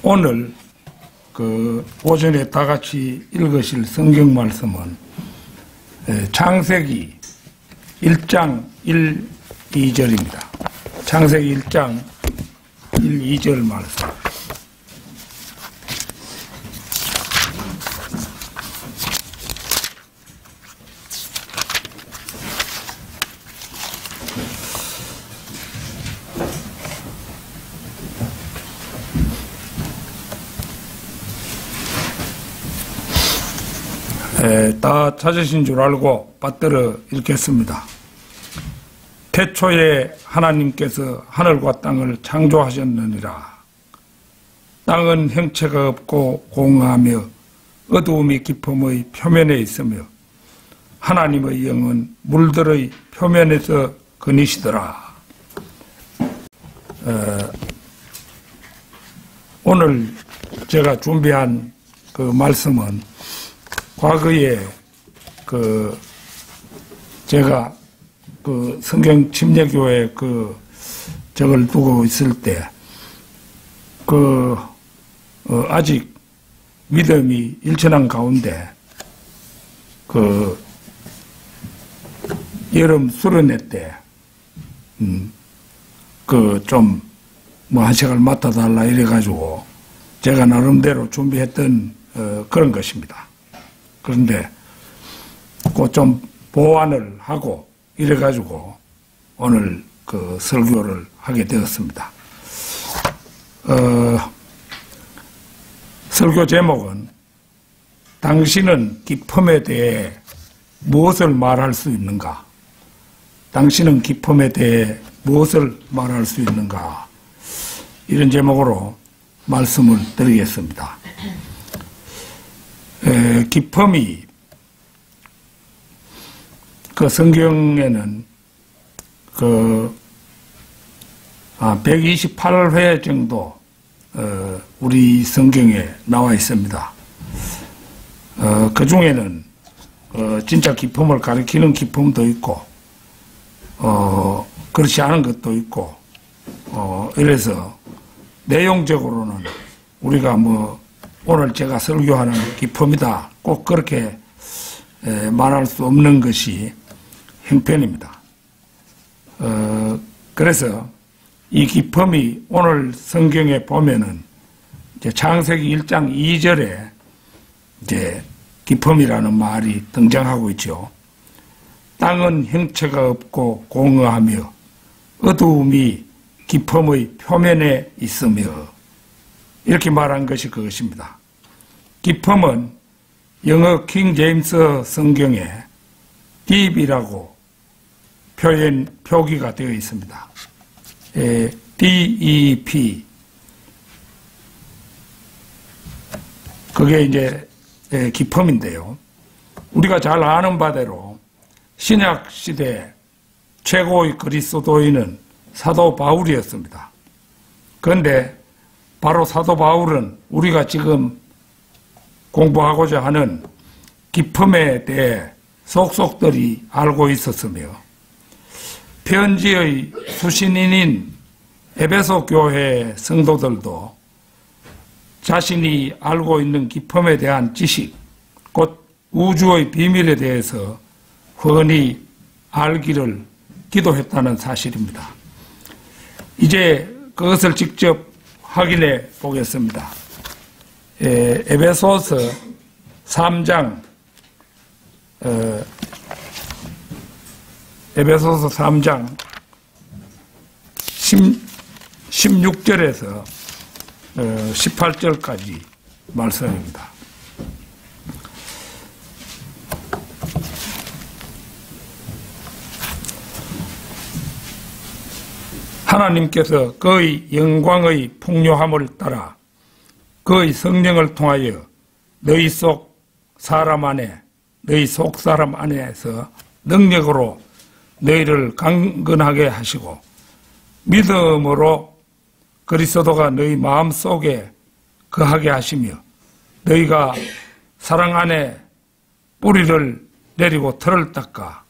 오늘 오전에 다 같이 읽으실 성경 말씀은 창세기 1장 1, 2절입니다. 창세기 1장 1, 2절 말씀. 다 찾으신 줄 알고 받들어 읽겠습니다. 태초에 하나님께서 하늘과 땅을 창조하셨느니라. 땅은 형체가 없고 공허하며 어두움이 깊음의 표면에 있으며 하나님의 영은 물들의 표면에서 거니시더라. 오늘 제가 준비한 그 말씀은 과거에 제가 성경 침례교회 저걸 두고 있을 때 아직 믿음이 일천한 가운데 여름 수련회 때 좀 한 시간을 맡아달라 이래가지고 제가 나름대로 준비했던 그런 것입니다. 그런데 좀 보완을 하고 이래가지고 오늘 설교를 하게 되었습니다. 설교 제목은 당신은 기쁨에 대해 무엇을 말할 수 있는가? 당신은 기쁨에 대해 무엇을 말할 수 있는가? 이런 제목으로 말씀을 드리겠습니다. 기쁨이 성경에는 128회 정도 우리 성경에 나와 있습니다. 그 중에는 진짜 기쁨을 가리키는 기쁨도 있고 그렇지 않은 것도 있고 이래서 내용적으로는 우리가 오늘 제가 설교하는 기쁨이다 꼭 그렇게 말할 수 없는 것이 형편입니다. 그래서 이 기쁨이 오늘 성경에 보면은 이제 창세기 1장 2절에 이제 기쁨이라는 말이 등장하고 있죠. 땅은 형체가 없고 공허하며 어두움이 기쁨의 표면에 있으며 이렇게 말한 것이 그것입니다. 기쁨은 영어 킹 제임스 성경에 deep이라고 표기가 되어 있습니다. DEP. 그게 이제 기쁨인데요. 우리가 잘 아는 바대로 신약 시대 최고의 그리스도인은 사도 바울이었습니다. 그런데 바로 사도 바울은 우리가 지금 공부하고자 하는 기쁨에 대해 속속들이 알고 있었으며 편지의 수신인인 에베소 교회 성도들도 자신이 알고 있는 기쁨에 대한 지식, 곧 우주의 비밀에 대해서 훤히 알기를 기도했다는 사실입니다. 이제 그것을 직접 확인해 보겠습니다. 에베소서 3장 16절에서 18절까지 말씀입니다. 하나님께서 그의 영광의 풍요함을 따라 그의 성령을 통하여 너희 속 사람 안에, 너희 속 사람 안에서 능력으로 너희를 강건하게 하시고 믿음으로 그리스도가 너희 마음속에 거하게 하시며 너희가 사랑 안에 뿌리를 내리고 틀을 닦아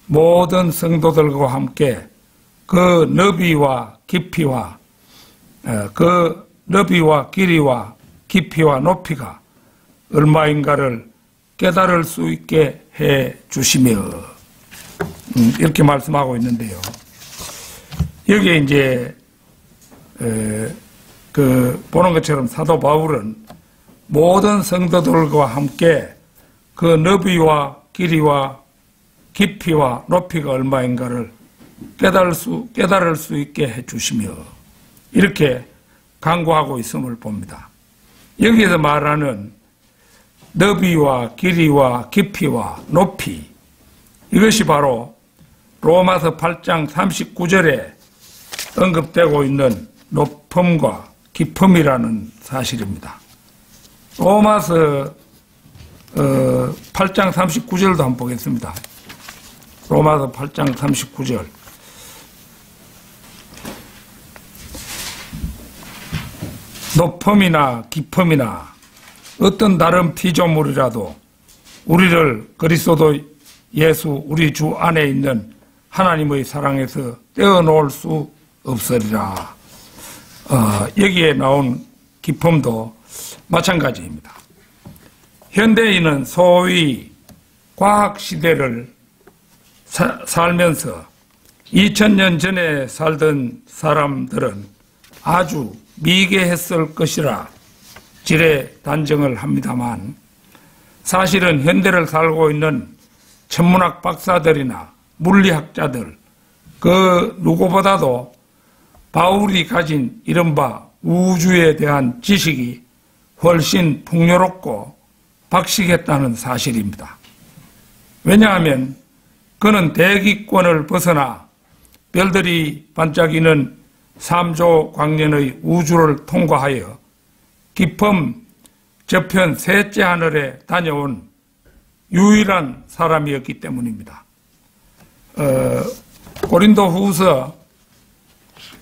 모든 성도들과 함께 그 너비와 깊이와 그 너비와 길이와 깊이와 높이가 얼마인가를 깨달을 수 있게 해 주시며, 이렇게 말씀하고 있는데요. 여기에 이제 보는 것처럼 사도 바울은 모든 성도들과 함께 그 너비와 길이와 깊이와 높이가 얼마인가를 깨달을 수 있게 해 주시며, 이렇게 강구하고 있음을 봅니다. 여기에서 말하는 너비와 길이와 깊이와 높이, 이것이 바로 로마서 8장 39절에 언급되고 있는 높음과 깊음이라는 사실입니다. 로마서 8장 39절도 한번 보겠습니다. 로마서 8장 39절. 높음이나 깊음이나 어떤 다른 피조물이라도 우리를 그리스도 예수 우리 주 안에 있는 하나님의 사랑에서 떼어놓을 수 없으리라. 여기에 나온 깊음도 마찬가지입니다. 현대인은 소위 과학시대를 살면서 2000년 전에 살던 사람들은 아주 미개했을 것이라 지레 단정을 합니다만, 사실은 현대를 살고 있는 천문학 박사들이나 물리학자들 그 누구보다도 바울이 가진 이른바 우주에 대한 지식이 훨씬 풍요롭고 박식했다는 사실입니다. 왜냐하면 그는 대기권을 벗어나 별들이 반짝이는 3조 광년의 우주를 통과하여 깊음 저편 셋째 하늘에 다녀온 유일한 사람이었기 때문입니다. 고린도후서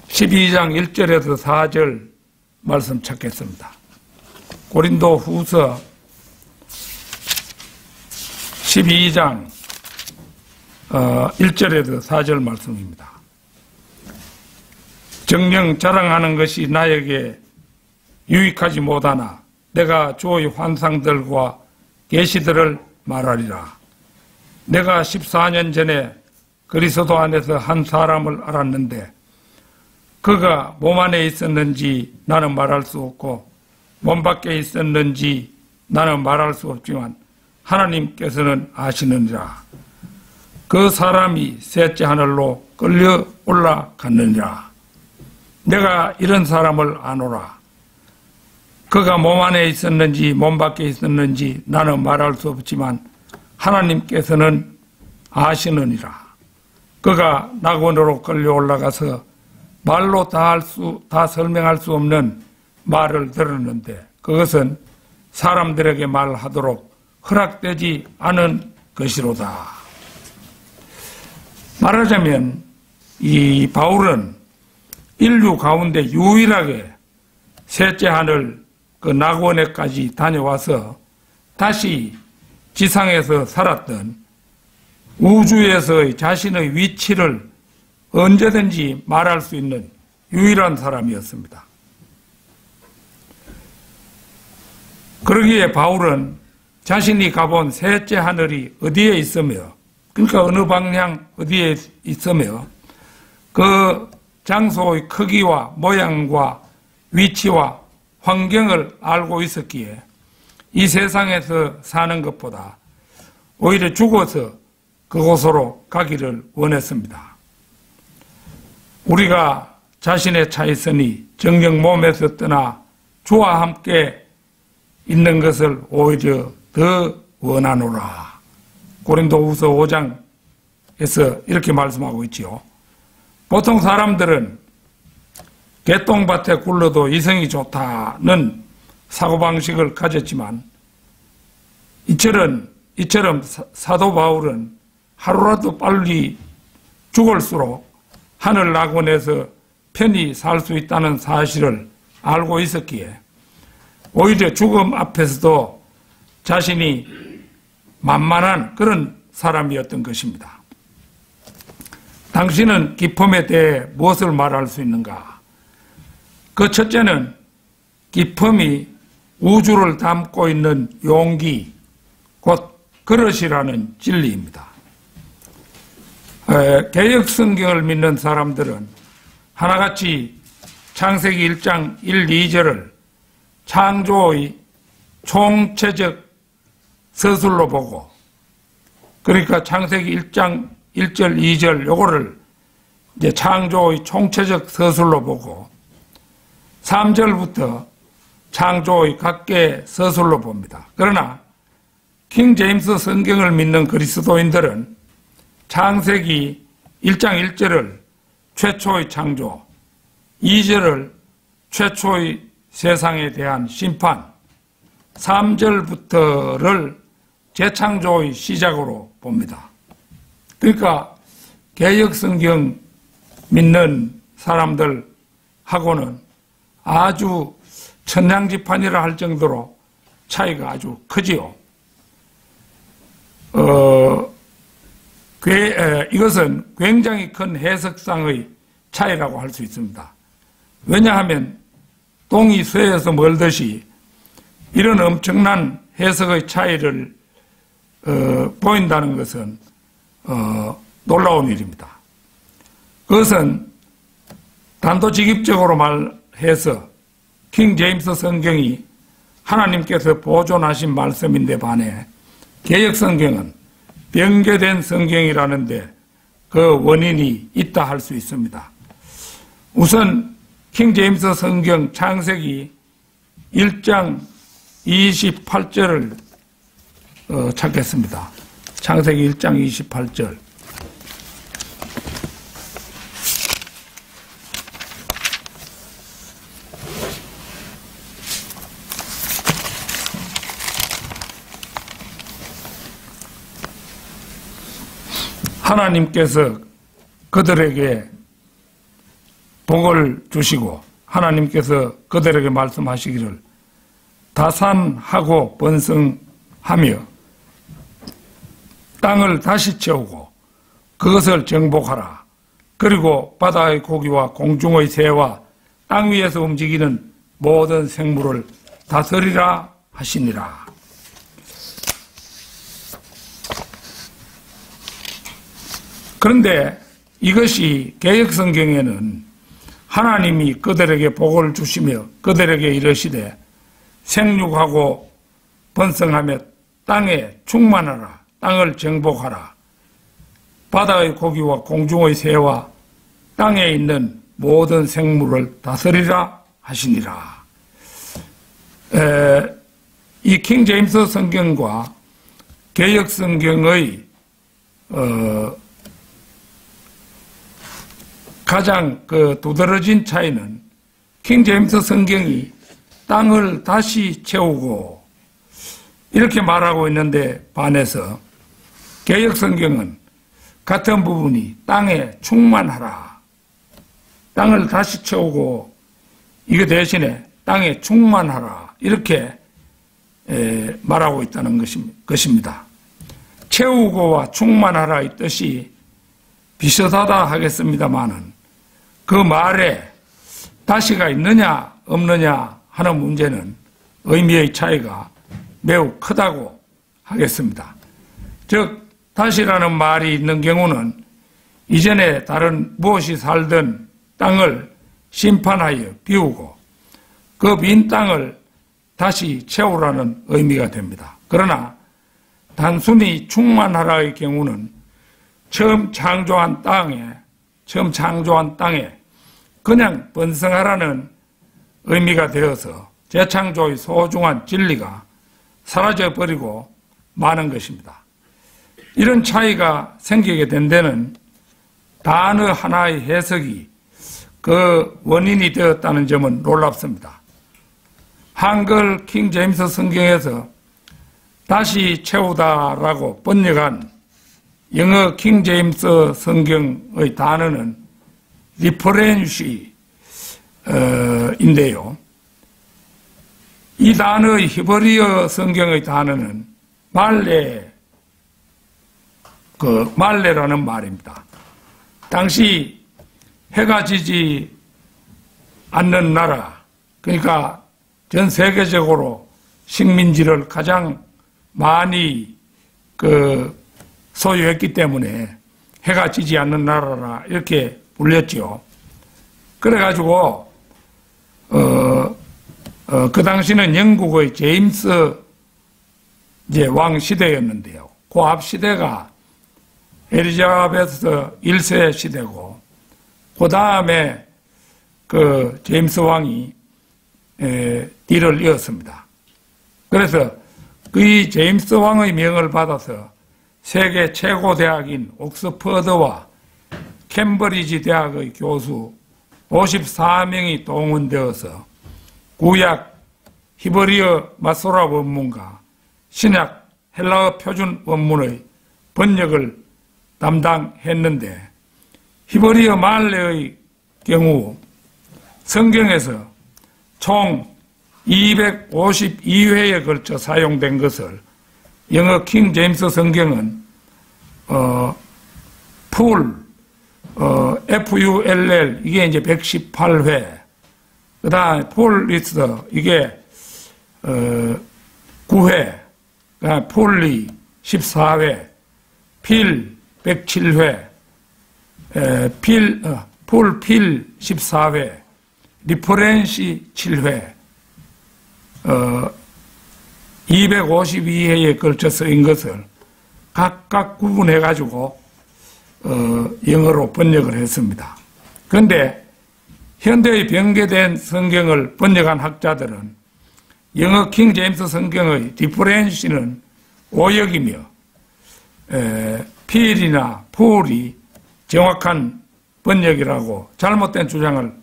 12장 1절에서 4절 말씀 찾겠습니다. 고린도후서 12장 1절에서 4절 말씀입니다. 정녕 자랑하는 것이 나에게 유익하지 못하나 내가 주의 환상들과 계시들을 말하리라. 내가 14년 전에 그리스도 안에서 한 사람을 알았는데 그가 몸 안에 있었는지 나는 말할 수 없고 몸 밖에 있었는지 나는 말할 수 없지만 하나님께서는 아시느니라. 그 사람이 셋째 하늘로 끌려 올라갔느니라. 내가 이런 사람을 아노라. 그가 몸 안에 있었는지 몸 밖에 있었는지 나는 말할 수 없지만 하나님께서는 아시느니라. 그가 낙원으로 끌려 올라가서 말로 다 설명할 수 없는 말을 들었는데 그것은 사람들에게 말하도록 허락되지 않은 것이로다. 말하자면 이 바울은 인류 가운데 유일하게 셋째 하늘 그 낙원에까지 다녀와서 다시 지상에서 살았던 우주에서의 자신의 위치를 언제든지 말할 수 있는 유일한 사람이었습니다. 그러기에 바울은 자신이 가본 셋째 하늘이 어디에 있으며, 그러니까 어느 방향 어디에 있으며 그 장소의 크기와 모양과 위치와 환경을 알고 있었기에 이 세상에서 사는 것보다 오히려 죽어서 그곳으로 가기를 원했습니다. 우리가 자신의 차 있으니 정녕 몸에서 떠나 주와 함께 있는 것을 오히려 더 원하노라. 고린도후서 5장에서 이렇게 말씀하고 있지요. 보통 사람들은 개똥밭에 굴러도 이성이 좋다는 사고방식을 가졌지만 이처럼 사도 바울은 하루라도 빨리 죽을수록 하늘 낙원에서 편히 살 수 있다는 사실을 알고 있었기에 오히려 죽음 앞에서도 자신이 만만한 그런 사람이었던 것입니다. 당신은 기쁨에 대해 무엇을 말할 수 있는가? 그 첫째는 기품이 우주를 담고 있는 용기, 곧 그릇이라는 진리입니다. 개역 성경을 믿는 사람들은 하나같이 창세기 1장 1, 2절을 창조의 총체적 서술로 보고, 그러니까 창세기 1장 1절, 2절 요거를 이제 창조의 총체적 서술로 보고 3절부터 창조의 각계 서술로 봅니다. 그러나 킹 제임스 성경을 믿는 그리스도인들은 창세기 1장 1절을 최초의 창조, 2절을 최초의 세상에 대한 심판, 3절부터를 재창조의 시작으로 봅니다. 그러니까 개역성경 믿는 사람들하고는 아주 천냥지판이라 할 정도로 차이가 아주 크지요. 이것은 굉장히 큰 해석상의 차이라고 할 수 있습니다. 왜냐하면 동이 서에서 멀듯이 이런 엄청난 해석의 차이를 보인다는 것은 놀라운 일입니다. 그것은 단도직입적으로 말해서 킹 제임스 성경이 하나님께서 보존하신 말씀인데 반해 개역 성경은 변개된 성경이라는데 그 원인이 있다 할 수 있습니다. 우선 킹 제임스 성경 창세기 1장 28절을 찾겠습니다. 창세기 1장 28절. 하나님께서 그들에게 복을 주시고 하나님께서 그들에게 말씀하시기를 다산하고 번성하며 땅을 다시 채우고 그것을 정복하라. 그리고 바다의 고기와 공중의 새와 땅 위에서 움직이는 모든 생물을 다스리라 하시니라. 그런데 이것이 개역성경에는 하나님이 그들에게 복을 주시며 그들에게 이르시되 생육하고 번성하며 땅에 충만하라. 땅을 정복하라. 바다의 고기와 공중의 새와 땅에 있는 모든 생물을 다스리라 하시니라. 이 킹 제임스 성경과 개역 성경의 가장 두드러진 차이는 킹 제임스 성경이 땅을 다시 채우고 이렇게 말하고 있는데 반해서 개역 성경은 같은 부분이 땅에 충만하라. 땅을 다시 채우고 이거 대신에 땅에 충만하라. 이렇게 말하고 있다는 것입니다. 채우고와 충만하라 이 뜻이 비슷하다 하겠습니다마는 그 말에 다시가 있느냐 없느냐 하는 문제는 의미의 차이가 매우 크다고 하겠습니다. 즉 다시라는 말이 있는 경우는 이전에 다른 무엇이 살던 땅을 심판하여 비우고 그 빈 땅을 다시 채우라는 의미가 됩니다. 그러나 단순히 충만하라의 경우는 처음 창조한 땅에 그냥 번성하라는 의미가 되어서 재창조의 소중한 진리가 사라져버리고 마는 것입니다. 이런 차이가 생기게 된 데는 단어 하나의 해석이 그 원인이 되었다는 점은 놀랍습니다. 한글 킹 제임스 성경에서 다시 채우다라고 번역한 영어 킹 제임스 성경의 단어는 리프렌시인데요. 이 단어의 히브리어 성경의 단어는 말레라는 말입니다. 당시 해가 지지 않는 나라, 그러니까 전 세계적으로 식민지를 가장 많이 소유했기 때문에 해가 지지 않는 나라라 이렇게 불렸죠. 그래가지고 그 당시는 영국의 제임스 이제 왕 시대였는데요. 그 앞 시대가 엘리자베스 1세 시대고, 그 다음에 그 제임스 왕이 뒤를 이었습니다. 그래서 그 제임스 왕의 명을 받아서 세계 최고 대학인 옥스퍼드와 캠브리지 대학의 교수 54명이 동원되어서 구약 히브리어 마소라 원문과 신약 헬라어 표준 원문의 번역을 담당했는데, 히브리어 말레의 경우 성경에서 총 252회에 걸쳐 사용된 것을 영어 킹 제임스 성경은 FULL 이게 이제 118회, 그 다음에 폴리스 이게 9회, 그 다음에 폴리 14회, 필 107회, 풀필 14회, 리퍼렌시 7회, 252회에 걸쳐 쓰인 것을 각각 구분해가지고 영어로 번역을 했습니다. 그런데 현대의 변개된 성경을 번역한 학자들은 영어 킹 제임스 성경의 디퍼렌시는 오역이며 필이나 풀이 정확한 번역이라고 잘못된 주장을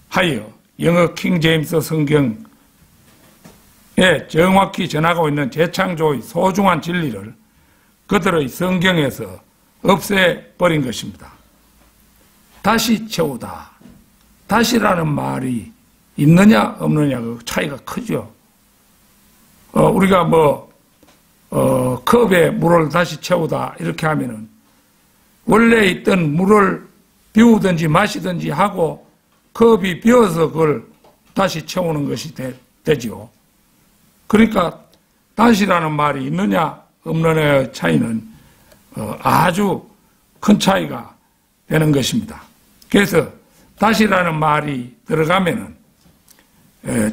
하여 영어 킹 제임스 성경에 정확히 전하고 있는 재창조의 소중한 진리를 그들의 성경에서 없애버린 것입니다. 다시 채우다. 다시라는 말이 있느냐 없느냐 그 차이가 크죠. 우리가 컵에 물을 다시 채우다 이렇게 하면은 원래 있던 물을 비우든지 마시든지 하고 컵이 비어서 그걸 다시 채우는 것이 되죠. 그러니까 다시라는 말이 있느냐 없느냐의 차이는 아주 큰 차이가 되는 것입니다. 그래서 다시라는 말이 들어가면은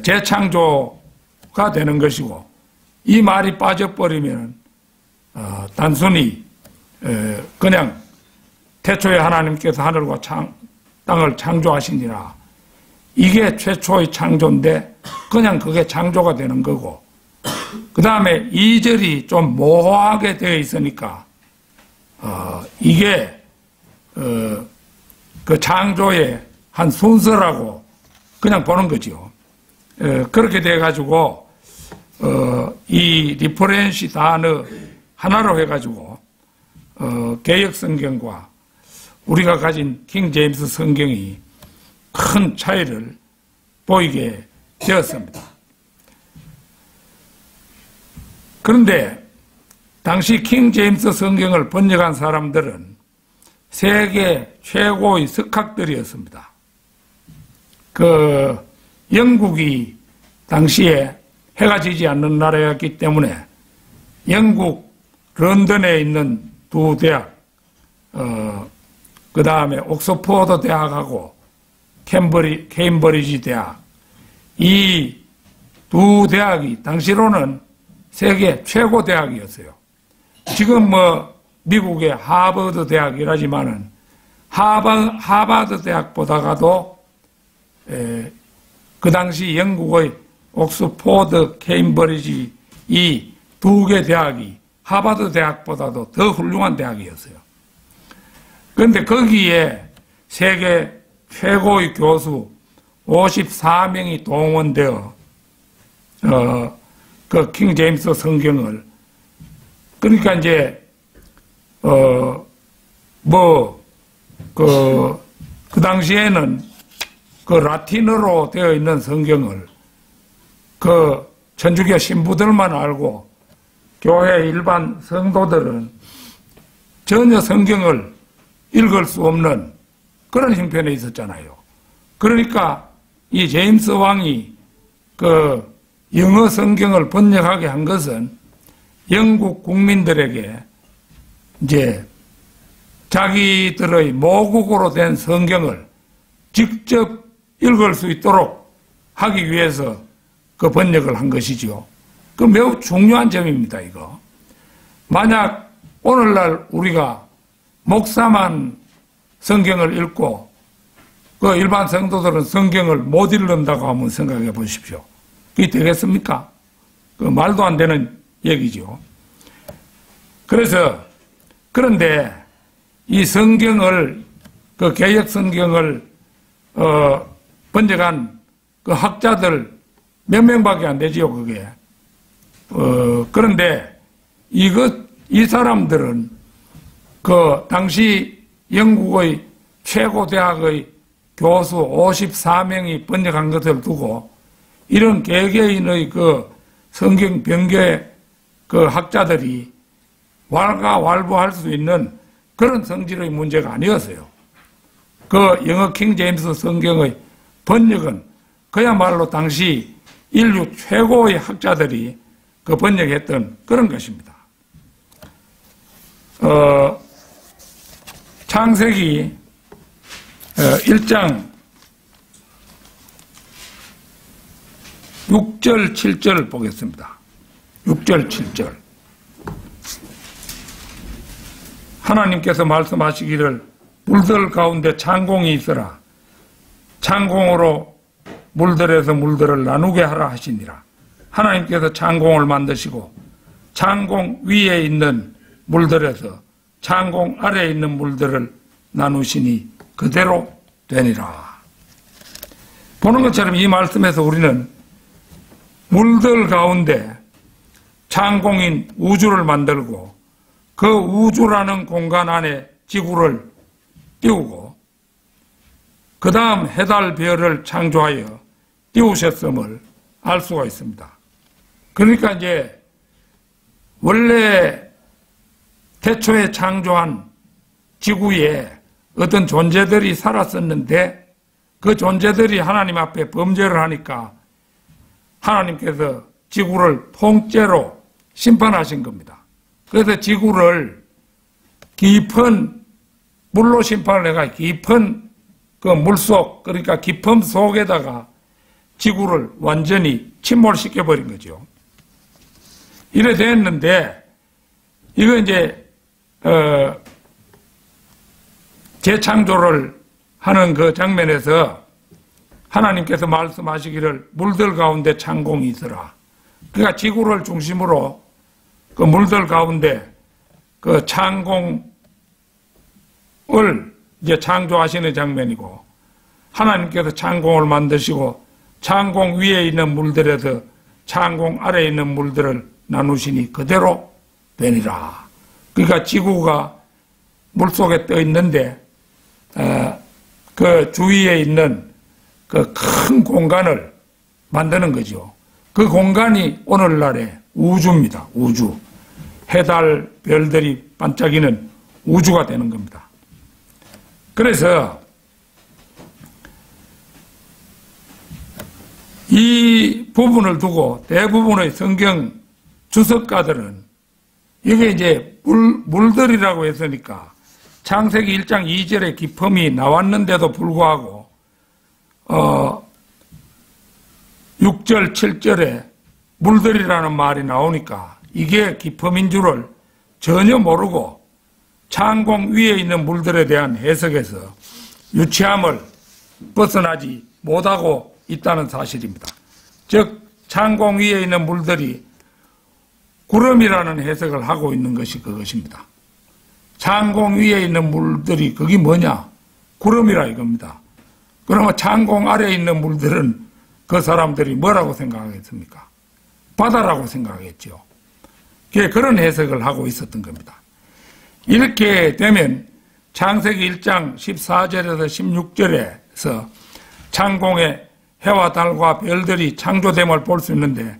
재창조가 되는 것이고, 이 말이 빠져버리면 단순히 그냥 태초에 하나님께서 하늘과 땅을 창조하시니라, 이게 최초의 창조인데 그냥 그게 창조가 되는 거고, 그 다음에 2절이 좀 모호하게 되어 있으니까 이게 그 창조의 한 순서라고 그냥 보는 거죠. 그렇게 돼가지고 이 리퍼렌시 단어 하나로 해가지고 개역 성경과 우리가 가진 킹 제임스 성경이 큰 차이를 보이게 되었습니다. 그런데 당시 킹 제임스 성경을 번역한 사람들은 세계 최고의 석학들이었습니다. 영국이 당시에 해가 지지 않는 나라였기 때문에 영국 런던에 있는 두 대학, 그 다음에 옥스퍼드 대학하고 케임브리지 대학, 이 두 대학이 당시로는 세계 최고 대학이었어요. 지금 미국의 하버드 대학이라지만은 하버드 대학보다가도 그 당시 영국의 옥스퍼드, 케임브리지 이 두 개 대학이 하버드 대학보다도 더 훌륭한 대학이었어요. 그런데 거기에 세계 최고의 교수 54명이 동원되어 그 킹 제임스 성경을, 그러니까 이제 그 당시에는 그 라틴어로 되어 있는 성경을 그 천주교 신부들만 알고 교회 일반 성도들은 전혀 성경을 읽을 수 없는 그런 형편에 있었잖아요. 그러니까 이 제임스 왕이 그 영어 성경을 번역하게 한 것은 영국 국민들에게 이제 자기들의 모국어로 된 성경을 직접 읽을 수 있도록 하기 위해서 그 번역을 한 것이죠. 그 매우 중요한 점입니다, 이거. 만약 오늘날 우리가 목사만 성경을 읽고 그 일반 성도들은 성경을 못 읽는다고 한번 생각해 보십시오. 그게 되겠습니까? 그 말도 안 되는 얘기죠. 그런데 이 성경을, 그 개역 성경을, 번역한 그 학자들 몇 명밖에 안 되지요, 그게. 그런데 이 사람들은 그 당시 영국의 최고 대학의 교수 54명이 번역한 것을 두고 이런 개개인의 그 성경 변개 그 학자들이 왈가왈부할 수 있는 그런 성질의 문제가 아니었어요. 그 영어 킹 제임스 성경의 번역은 그야말로 당시 인류 최고의 학자들이 그 번역했던 그런 것입니다. 창세기 1장 6절 7절을 보겠습니다. 6절 7절 하나님께서 말씀하시기를 물들 가운데 창공이 있으라. 창공으로 물들에서 물들을 나누게 하라 하시니라. 하나님께서 창공을 만드시고 창공 위에 있는 물들에서 창공 아래에 있는 물들을 나누시니 그대로 되니라. 보는 것처럼 이 말씀에서 우리는 물들 가운데 창공인 우주를 만들고 그 우주라는 공간 안에 지구를 띄우고 그 다음 해달 별을 창조하여 띄우셨음을 알 수가 있습니다. 그러니까 이제 원래 태초에 창조한 지구에 어떤 존재들이 살았었는데 그 존재들이 하나님 앞에 범죄를 하니까 하나님께서 지구를 통째로 심판하신 겁니다. 그래서 지구를 깊은 물로 심판을 해가 깊은 그 물속, 그러니까 깊음 속에다가 지구를 완전히 침몰시켜 버린 거죠. 이래 됐는데 이거 이제 재창조를 하는 그 장면에서 하나님께서 말씀하시기를 물들 가운데 창공이 있으라. 그러니까 지구를 중심으로 그 물들 가운데 그 창공을 이제 창조하시는 장면이고 하나님께서 창공을 만드시고 창공 위에 있는 물들에서 창공 아래에 있는 물들을 나누시니 그대로 되니라. 그러니까 지구가 물속에 떠 있는데 그 주위에 있는 그 큰 공간을 만드는 거죠. 그 공간이 오늘날의 우주입니다. 우주. 해달 별들이 반짝이는 우주가 되는 겁니다. 그래서 이 부분을 두고 대부분의 성경 주석가들은 이게 이제 물들이라고 했으니까 창세기 1장 2절에 깊음이 나왔는데도 불구하고 6절 7절에 물들이라는 말이 나오니까 이게 깊음인 줄을 전혀 모르고 창공 위에 있는 물들에 대한 해석에서 유치함을 벗어나지 못하고 있다는 사실입니다. 즉 창공 위에 있는 물들이 구름이라는 해석을 하고 있는 것이 그것입니다. 창공 위에 있는 물들이 그게 뭐냐? 구름이라 이겁니다. 그러면 창공 아래에 있는 물들은 그 사람들이 뭐라고 생각하겠습니까? 바다라고 생각하겠죠. 그런 해석을 하고 있었던 겁니다. 이렇게 되면 창세기 1장 14절에서 16절에서 창공에 해와 달과 별들이 창조됨을 볼 수 있는데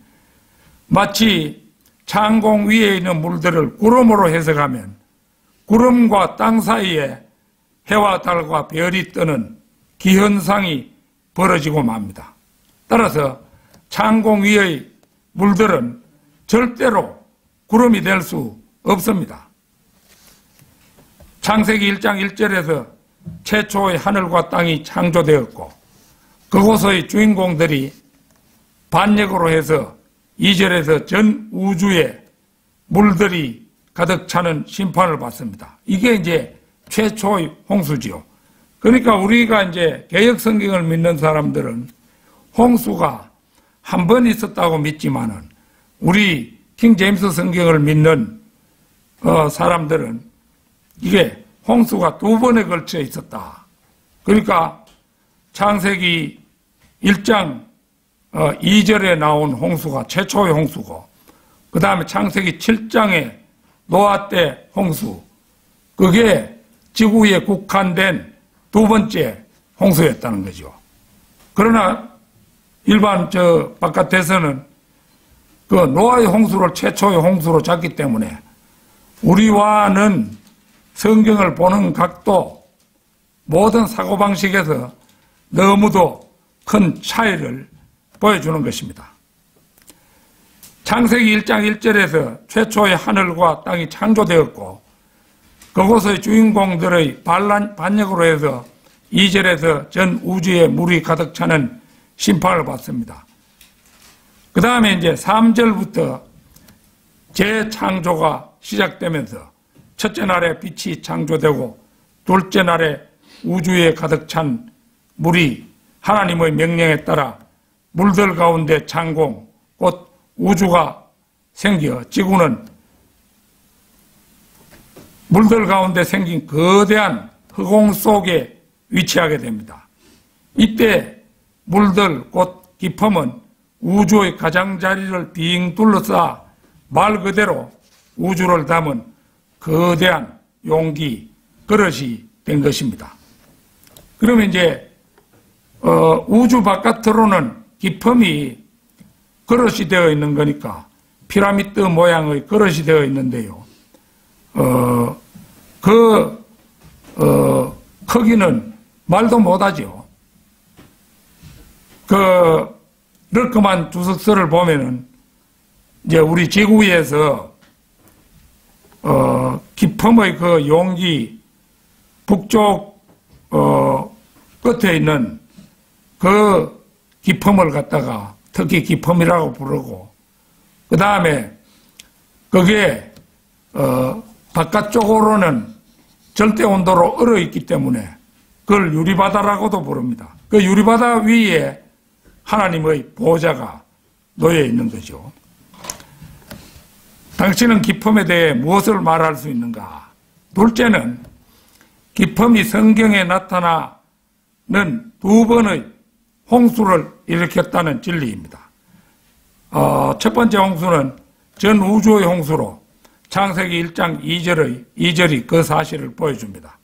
마치 창공 위에 있는 물들을 구름으로 해석하면 구름과 땅 사이에 해와 달과 별이 뜨는 기현상이 벌어지고 맙니다. 따라서 창공 위의 물들은 절대로 구름이 될 수 없습니다. 창세기 1장 1절에서 최초의 하늘과 땅이 창조되었고 그곳의 주인공들이 반역으로 해서 2절에서 전 우주에 물들이 가득 차는 심판을 받습니다. 이게 이제 최초의 홍수지요. 그러니까 우리가 이제 개역 성경을 믿는 사람들은 홍수가 한 번 있었다고 믿지만은 우리 킹 제임스 성경을 믿는 사람들은 이게 홍수가 2번에 걸쳐 있었다. 그러니까 창세기 1장 2절에 나온 홍수가 최초의 홍수고 그 다음에 창세기 7장에 노아 때 홍수 그게 지구에 국한된 2번째 홍수였다는 거죠. 그러나 일반 바깥에서는 그 노아의 홍수를 최초의 홍수로 잡기 때문에 우리와는 성경을 보는 각도 모든 사고방식에서 너무도 큰 차이를 보여주는 것입니다. 창세기 1장 1절에서 최초의 하늘과 땅이 창조되었고 그곳의 주인공들의 반역으로 해서 2절에서 전 우주에 물이 가득 차는 심판을 받습니다. 그 다음에 이제 3절부터 재창조가 시작되면서 첫째 날에 빛이 창조되고 둘째 날에 우주에 가득 찬 물이 하나님의 명령에 따라 물들 가운데 창공, 곧 우주가 생겨 지구는 물들 가운데 생긴 거대한 흑공 속에 위치하게 됩니다. 이때 물들, 곧 기품은 우주의 가장자리를 빙 둘러싸 말 그대로 우주를 담은 거대한 용기, 그릇이 된 것입니다. 그러면 이제 우주 바깥으로는 기품이 그릇이 되어 있는 거니까 피라미드 모양의 그릇이 되어 있는데요. 크기는 말도 못하죠. 르크만 주석서를 보면은 이제 우리 지구 위에서 기품의 그 용기 북쪽 끝에 있는 그 기품을 갖다가 특히 기품이라고 부르고 그 다음에 그게 바깥쪽으로는 절대 온도로 얼어 있기 때문에 그걸 유리바다라고도 부릅니다. 그 유리바다 위에 하나님의 보좌가 놓여 있는 거죠. 당신은 기품에 대해 무엇을 말할 수 있는가? 둘째는 기품이 성경에 나타나는 2번의 홍수를 일으켰다는 진리입니다. 첫 번째 홍수는 전 우주의 홍수로 창세기 1장 2절이 그 사실을 보여줍니다.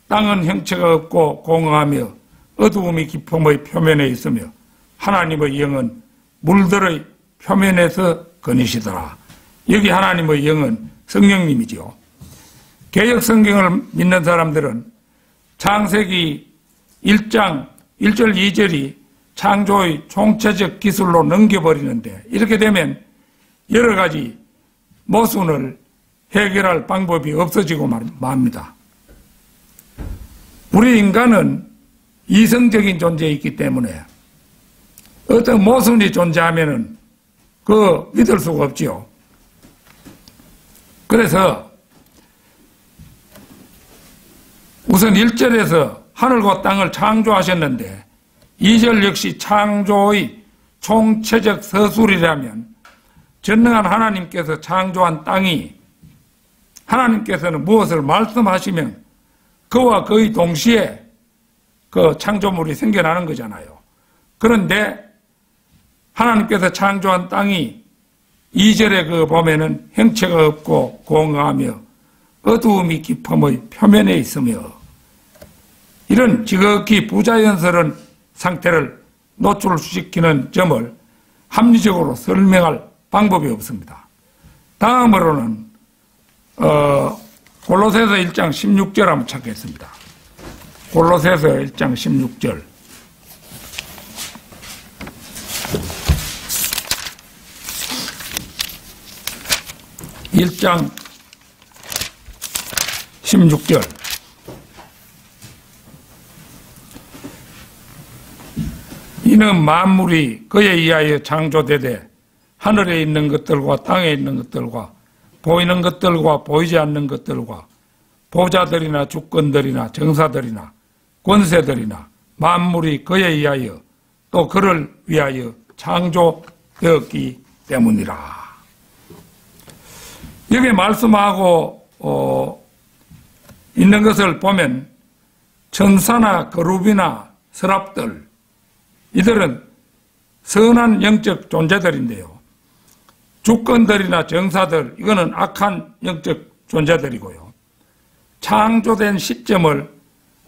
땅은 형체가 없고 공허하며 어두움이 기품의 표면에 있으며 하나님의 영은 물들의 표면에서 거니시더라. 여기 하나님의 영은 성령님이죠. 개역 성경을 믿는 사람들은 창세기 1장 1절 2절이 창조의 총체적 기술로 넘겨버리는데 이렇게 되면 여러 가지 모순을 해결할 방법이 없어지고 맙니다. 우리 인간은 이성적인 존재이기 때문에 어떤 모순이 존재하면은 믿을 수가 없지요. 그래서 우선 1절에서 하늘과 땅을 창조하셨는데 2절 역시 창조의 총체적 서술이라면 전능한 하나님께서 창조한 땅이 하나님께서는 무엇을 말씀하시면 그와 거의 동시에 그 창조물이 생겨나는 거잖아요. 그런데 하나님께서 창조한 땅이 2절에 보면은 형체가 없고 공허하며 어두움이 기품의 표면에 있으며 이런 지극히 부자연스러운 상태를 노출시키는 점을 합리적으로 설명할 방법이 없습니다. 다음으로는 골로새서 1장 16절 한번 찾겠습니다. 골로새서 1장 16절 1장 16절 이는 만물이 그에 의하여 창조되되 하늘에 있는 것들과 땅에 있는 것들과 보이는 것들과 보이지 않는 것들과 보좌들이나 주권들이나 정사들이나 권세들이나 만물이 그에 의하여 또 그를 위하여 창조되었기 때문이라. 여기 말씀하고 있는 것을 보면 천사나 거룹이나 서랍들, 이들은 선한 영적 존재들인데요. 주권들이나 정사들, 이거는 악한 영적 존재들이고요. 창조된 시점을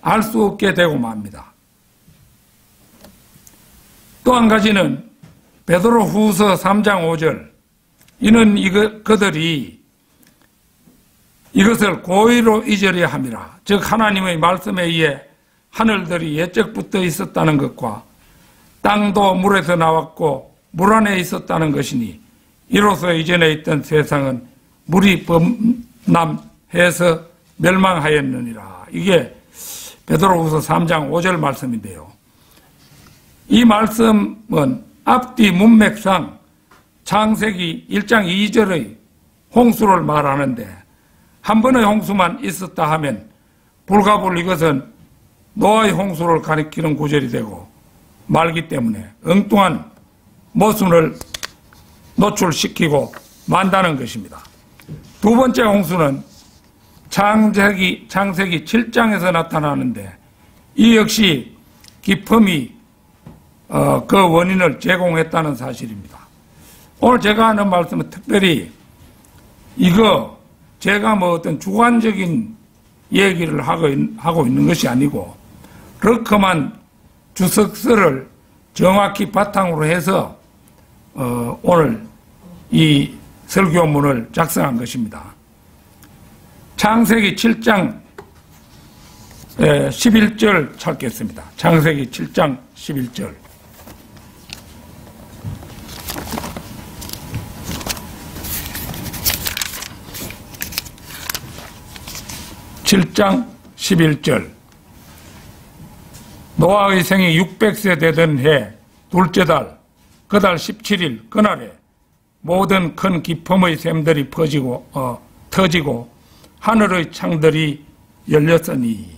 알 수 없게 되고 맙니다. 또 한 가지는 베드로 후서 3장 5절, 이는 그들이 이것을 고의로 잊으려 함이라. 즉 하나님의 말씀에 의해 하늘들이 옛적부터 있었다는 것과 땅도 물에서 나왔고 물 안에 있었다는 것이니 이로써 이전에 있던 세상은 물이 범람해서 멸망하였느니라. 이게 베드로후서 3장 5절 말씀인데요. 이 말씀은 앞뒤 문맥상 창세기 1장 2절의 홍수를 말하는데 한 번의 홍수만 있었다 하면 불가불 이것은 노아의 홍수를 가리키는 구절이 되고 말기 때문에 엉뚱한 모순을 노출시키고 만다는 것입니다. 두 번째 홍수는 창세기 7장에서 나타나는데 이 역시 기품이 그 원인을 제공했다는 사실입니다. 오늘 제가 하는 말씀은 특별히 이거 제가 뭐 어떤 주관적인 얘기를 하고 있는 것이 아니고 그렇게만 주석서를 정확히 바탕으로 해서 오늘 이 설교문을 작성한 것입니다. 창세기 7장 11절 찾겠습니다. 창세기 7장 11절. (7장 11절) 노아의 생이 600세 되던 해 둘째 달 그 달 17일 그날에 모든 큰 기품의 샘들이 터지고 하늘의 창들이 열렸으니.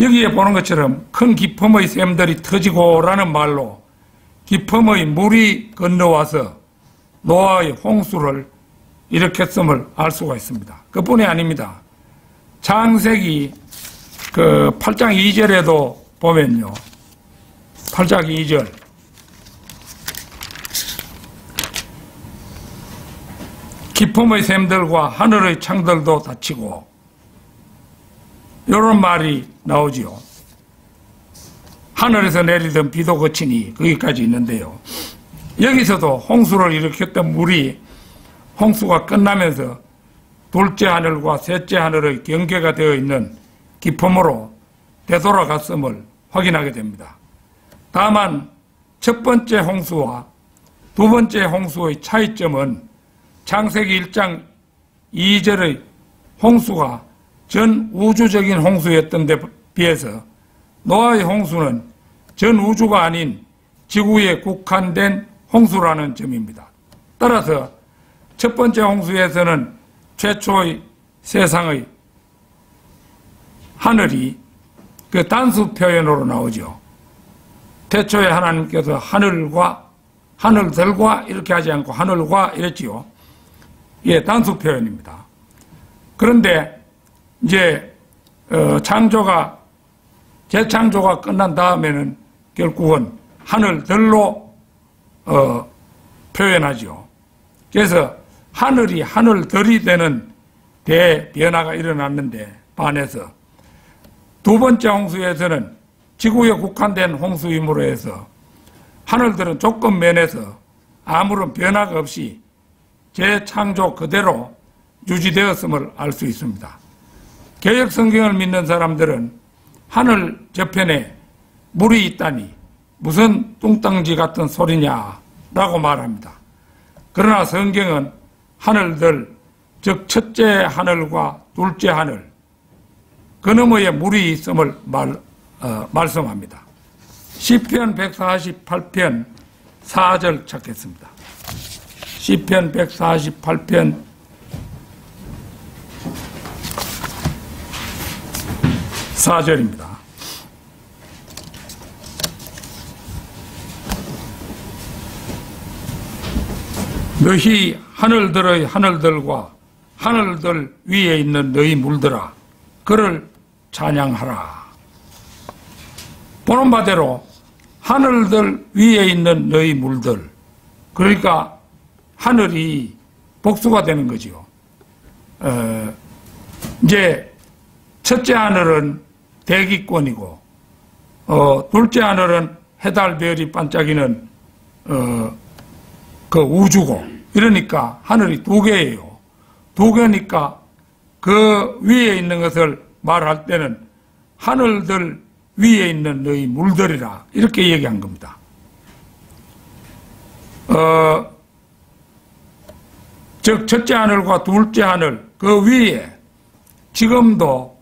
여기에 보는 것처럼 큰 기품의 샘들이 터지고라는 말로 기품의 물이 건너와서 노아의 홍수를 일으켰음을 알 수가 있습니다. 그뿐이 아닙니다. 창세기 8장 2절에도 보면요. 8장 2절. 기품의 샘들과 하늘의 창들도 닫히고 이런 말이 나오지요. 하늘에서 내리던 비도 그치니 거기까지 있는데요. 여기서도 홍수를 일으켰던 물이 홍수가 끝나면서 둘째 하늘과 셋째 하늘의 경계가 되어 있는 기품으로 되돌아갔음을 확인하게 됩니다. 다만 첫 번째 홍수와 두 번째 홍수의 차이점은 창세기 1장 2절의 홍수가 전 우주적인 홍수였던 데 비해서 노아의 홍수는 전 우주가 아닌 지구에 국한된 홍수라는 점입니다. 따라서 첫 번째 홍수에서는 최초의 세상의 하늘이 그 단수 표현으로 나오죠. 태초에 하나님께서 하늘들과 이렇게 하지 않고 하늘과 이랬지요. 이게 단수 표현입니다. 그런데 이제 재창조가 끝난 다음에는 결국은 하늘들로 표현하죠. 그래서 하늘이 하늘들이 되는 대변화가 일어났는데 반해서 두 번째 홍수에서는 지구에 국한된 홍수임으로 해서 하늘들은 조건 면에서 아무런 변화가 없이 재창조 그대로 유지되었음을 알 수 있습니다. 개역 성경을 믿는 사람들은 하늘 저편에 물이 있다니 무슨 뚱땅지 같은 소리냐라고 말합니다. 그러나 성경은 하늘들, 즉 첫째 하늘과 둘째 하늘, 그 너머에 물이 있음을 말씀합니다. 시편 148편 4절 찾겠습니다. 시편 148편 4절입니다. 너희 하늘들의 하늘들과 하늘들 위에 있는 너희 물들아, 그를 찬양하라. 보는 바대로 하늘들 위에 있는 너희 물들, 그러니까 하늘이 복수가 되는 거지요. 이제 첫째 하늘은 대기권이고, 둘째 하늘은 해달 별이 반짝이는 그 우주고, 이러니까 하늘이 두 개예요. 두 개니까 그 위에 있는 것을 말할 때는 하늘들 위에 있는 너희 물들이라, 이렇게 얘기한 겁니다. 즉 첫째 하늘과 둘째 하늘 그 위에 지금도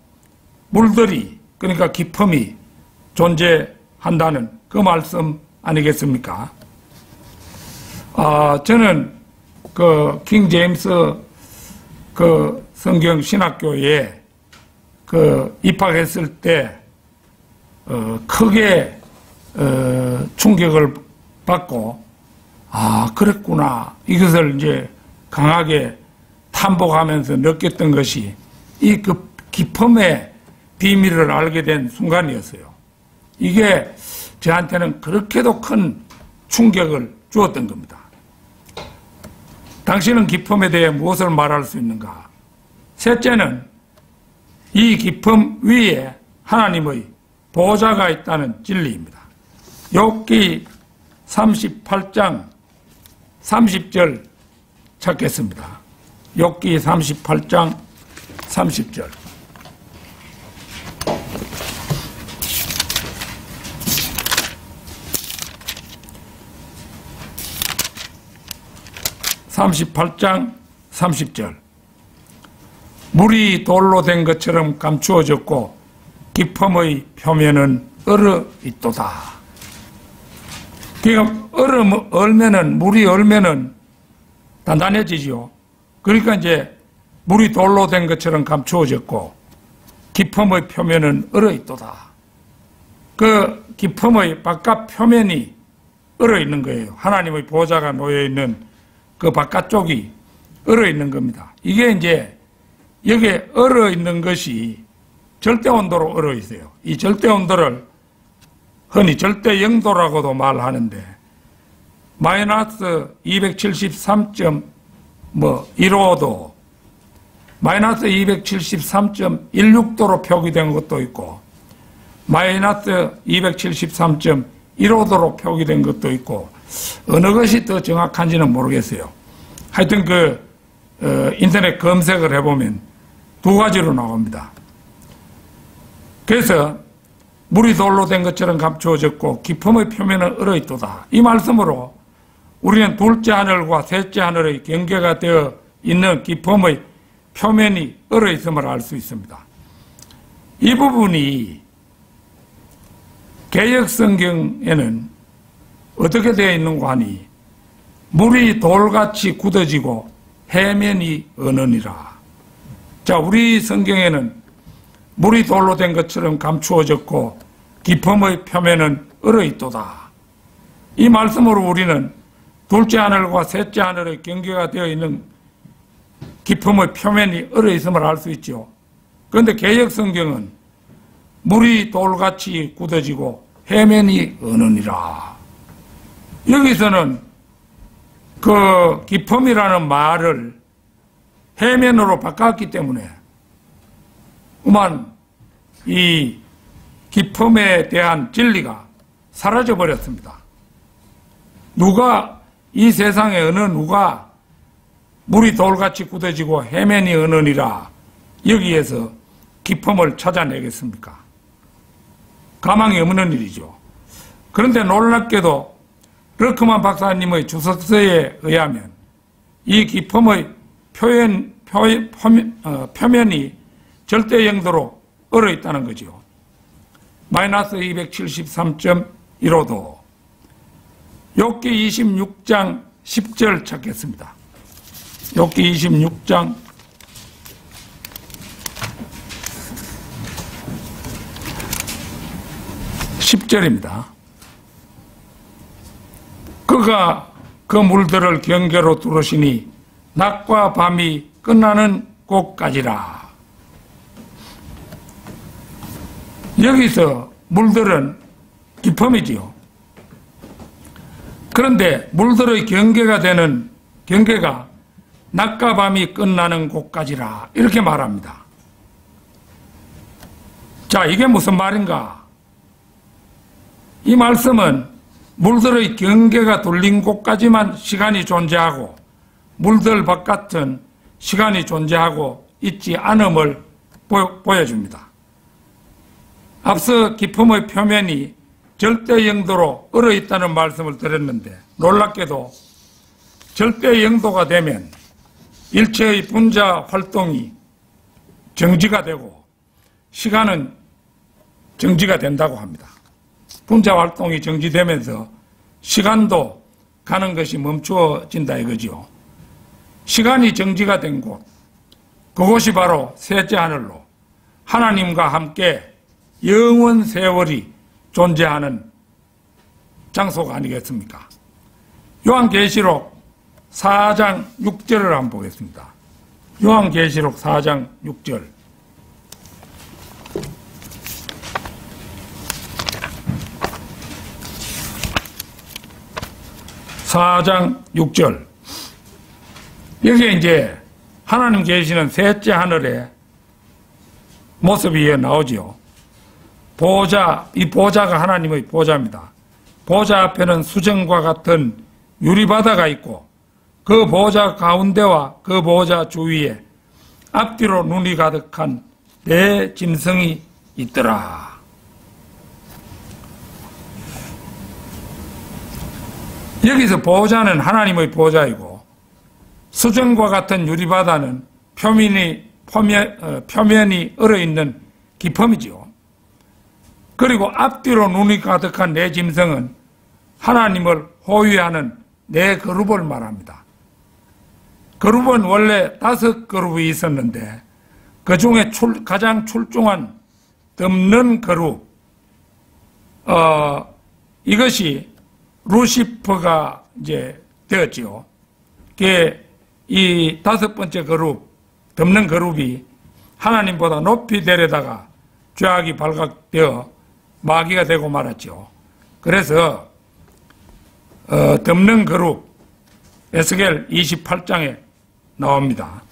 물들이, 그러니까 기품이 존재한다는 그 말씀 아니겠습니까? 저는 그 킹 제임스 그 성경 신학교에 그 입학했을 때 크게 충격을 받고, 그랬구나, 이것을 이제 강하게 탐복하면서 느꼈던 것이 이 그 기품의 비밀을 알게 된 순간이었어요. 이게 저한테는 그렇게도 큰 충격을 주었던 겁니다. 당신은 기품에 대해 무엇을 말할 수 있는가? 셋째는 이 기품 위에 하나님의 보좌가 있다는 진리입니다. 욥기 38장 30절 찾겠습니다. 욥기 38장 30절. (38장 30절) 물이 돌로 된 것처럼 감추어졌고 기품의 표면은 얼어 있도다. 그러니까 물이 얼면은 단단해지죠. 그러니까 이제 물이 돌로 된 것처럼 감추어졌고 기품의 표면은 얼어 있도다. 그 기품의 바깥 표면이 얼어 있는 거예요. 하나님의 보좌가 놓여 있는 그 바깥쪽이 얼어 있는 겁니다. 이게 이제 여기에 얼어 있는 것이 절대 온도로 얼어 있어요. 이 절대 온도를 흔히 절대 영도라고도 말하는데 마이너스 273.15도, 마이너스 273.16도로 표기된 것도 있고 마이너스 273.15도로 표기된 것도 있고, 어느 것이 더 정확한지는 모르겠어요. 하여튼 인터넷 검색을 해보면 두 가지로 나옵니다. 그래서 물이 돌로 된 것처럼 감추어졌고 기품의 표면은 얼어 있도다. 이 말씀으로 우리는 둘째 하늘과 셋째 하늘의 경계가 되어 있는 기품의 표면이 얼어 있음을 알 수 있습니다. 이 부분이 개역성경에는 어떻게 되어 있는가 하니 물이 돌같이 굳어지고 해면이 어느니라. 자, 우리 성경에는 물이 돌로 된 것처럼 감추어졌고 기품의 표면은 얼어 있도다. 이 말씀으로 우리는 둘째 하늘과 셋째 하늘의 경계가 되어 있는 기품의 표면이 얼어 있음을 알 수 있죠. 그런데 개역성경은 물이 돌같이 굳어지고 해면이 어느니라. 여기서는 그 기품이라는 말을 해면으로 바꿨기 때문에 이 기품에 대한 진리가 사라져 버렸습니다. 이 세상에 어느 누가 물이 돌같이 굳어지고 해면이 어느니라 여기에서 기품을 찾아내겠습니까? 가망이 없는 일이죠. 그런데 놀랍게도 러크만 박사님의 주석서에 의하면 이 기품의 표면이 절대 영도로 얼어 있다는 거죠. 마이너스 273.15도. 욥기 26장 10절 찾겠습니다. 욥기 26장 10절입니다. 그가 그 물들을 경계로 두르시니 낮과 밤이 끝나는 곳까지라. 여기서 물들은 기품이지요. 그런데 물들의 경계가 낮과 밤이 끝나는 곳까지라 이렇게 말합니다. 자, 이게 무슨 말인가? 이 말씀은 물들의 경계가 둘린 곳까지만 시간이 존재하고 물들 바깥은 시간이 존재하고 있지 않음을 보여줍니다. 앞서 기품의 표면이 절대 영도로 얼어 있다는 말씀을 드렸는데 놀랍게도 절대 영도가 되면 일체의 분자 활동이 정지가 되고 시간은 정지가 된다고 합니다. 분자 활동이 정지되면서 시간도 가는 것이 멈추어진다 이거죠. 시간이 정지가 된 곳, 그곳이 바로 셋째 하늘로 하나님과 함께 영원 세월이 존재하는 장소가 아니겠습니까? 요한계시록 4장 6절을 한번 보겠습니다. 요한계시록 4장 6절. 여기에 이제 하나님 계시는 셋째 하늘의 모습이 나오지요. 이 보좌가 하나님의 보좌입니다. 보좌 앞에는 수정과 같은 유리바다가 있고 그 보좌 가운데와 그 보좌 주위에 앞뒤로 눈이 가득한 네 짐승이 있더라. 여기서 보좌는 하나님의 보좌이고 수정과 같은 유리바다는 표면이 얼어있는 기품이지요. 그리고 앞뒤로 눈이 가득한 네 짐승은 하나님을 호위하는 네 그룹을 말합니다. 그룹은 원래 5그룹이 있었는데 그 중에 가장 출중한 덮는 그룹, 이것이 루시퍼가 이제 되었지요. 이 5번째 그룹, 덮는 그룹이 하나님보다 높이 내려다가 죄악이 발각되어 마귀가 되고 말았죠. 그래서 덮는 그룹 에스겔 28장에 나옵니다.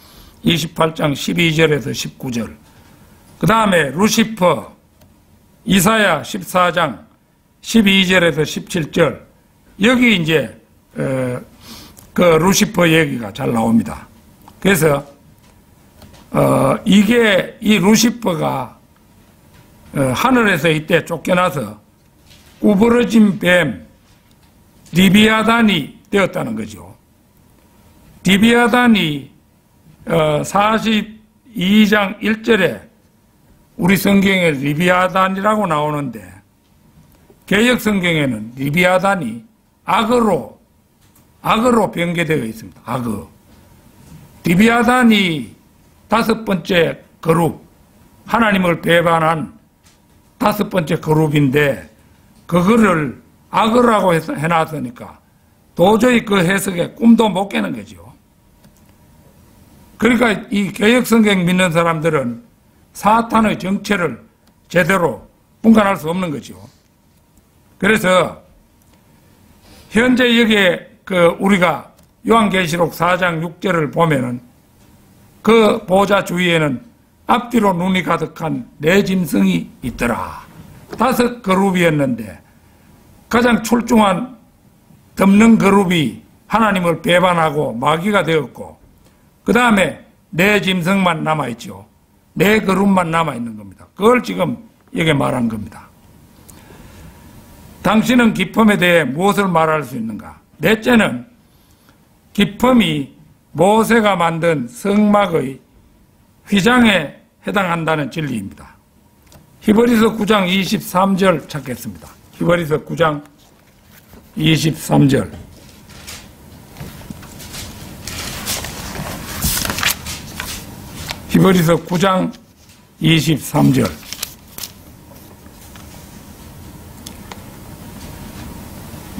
28장 12절에서 19절. 그 다음에 루시퍼 이사야 14장 12절에서 17절. 여기 이제 그 루시퍼 얘기가 잘 나옵니다. 그래서 이 루시퍼가 하늘에서 이때 쫓겨나서 구부러진 뱀 리비아단이 되었다는 거죠. 리비아단이 42장 1절에 우리 성경에 리비아단이라고 나오는데 개역 성경에는 리비아단이 악어로 변개되어 있습니다. 악어. 리비아단이 5번째 그룹, 하나님을 배반한 5번째 그룹인데 그거를 악어라고 해놨으니까 도저히 그 해석에 꿈도 못 깨는 거죠. 그러니까 이 개역성경 믿는 사람들은 사탄의 정체를 제대로 분간할 수 없는 거죠. 그래서 현재 여기에 우리가 요한계시록 4장 6절을 보면은 그 보좌 주위에는 앞뒤로 눈이 가득한 네 짐승이 있더라. 5그룹이었는데 가장 출중한 덮는 그룹이 하나님을 배반하고 마귀가 되었고 그 다음에 네 짐승만 남아있죠. 네 그룹만 남아있는 겁니다. 그걸 지금 여기 말한 겁니다. 당신은 기품에 대해 무엇을 말할 수 있는가? 넷째는 기품이 모세가 만든 성막의 휘장에 해당한다는 진리입니다. 히브리서 9장 23절 찾겠습니다. 히브리서 9장 23절. 히브리서 9장 23절.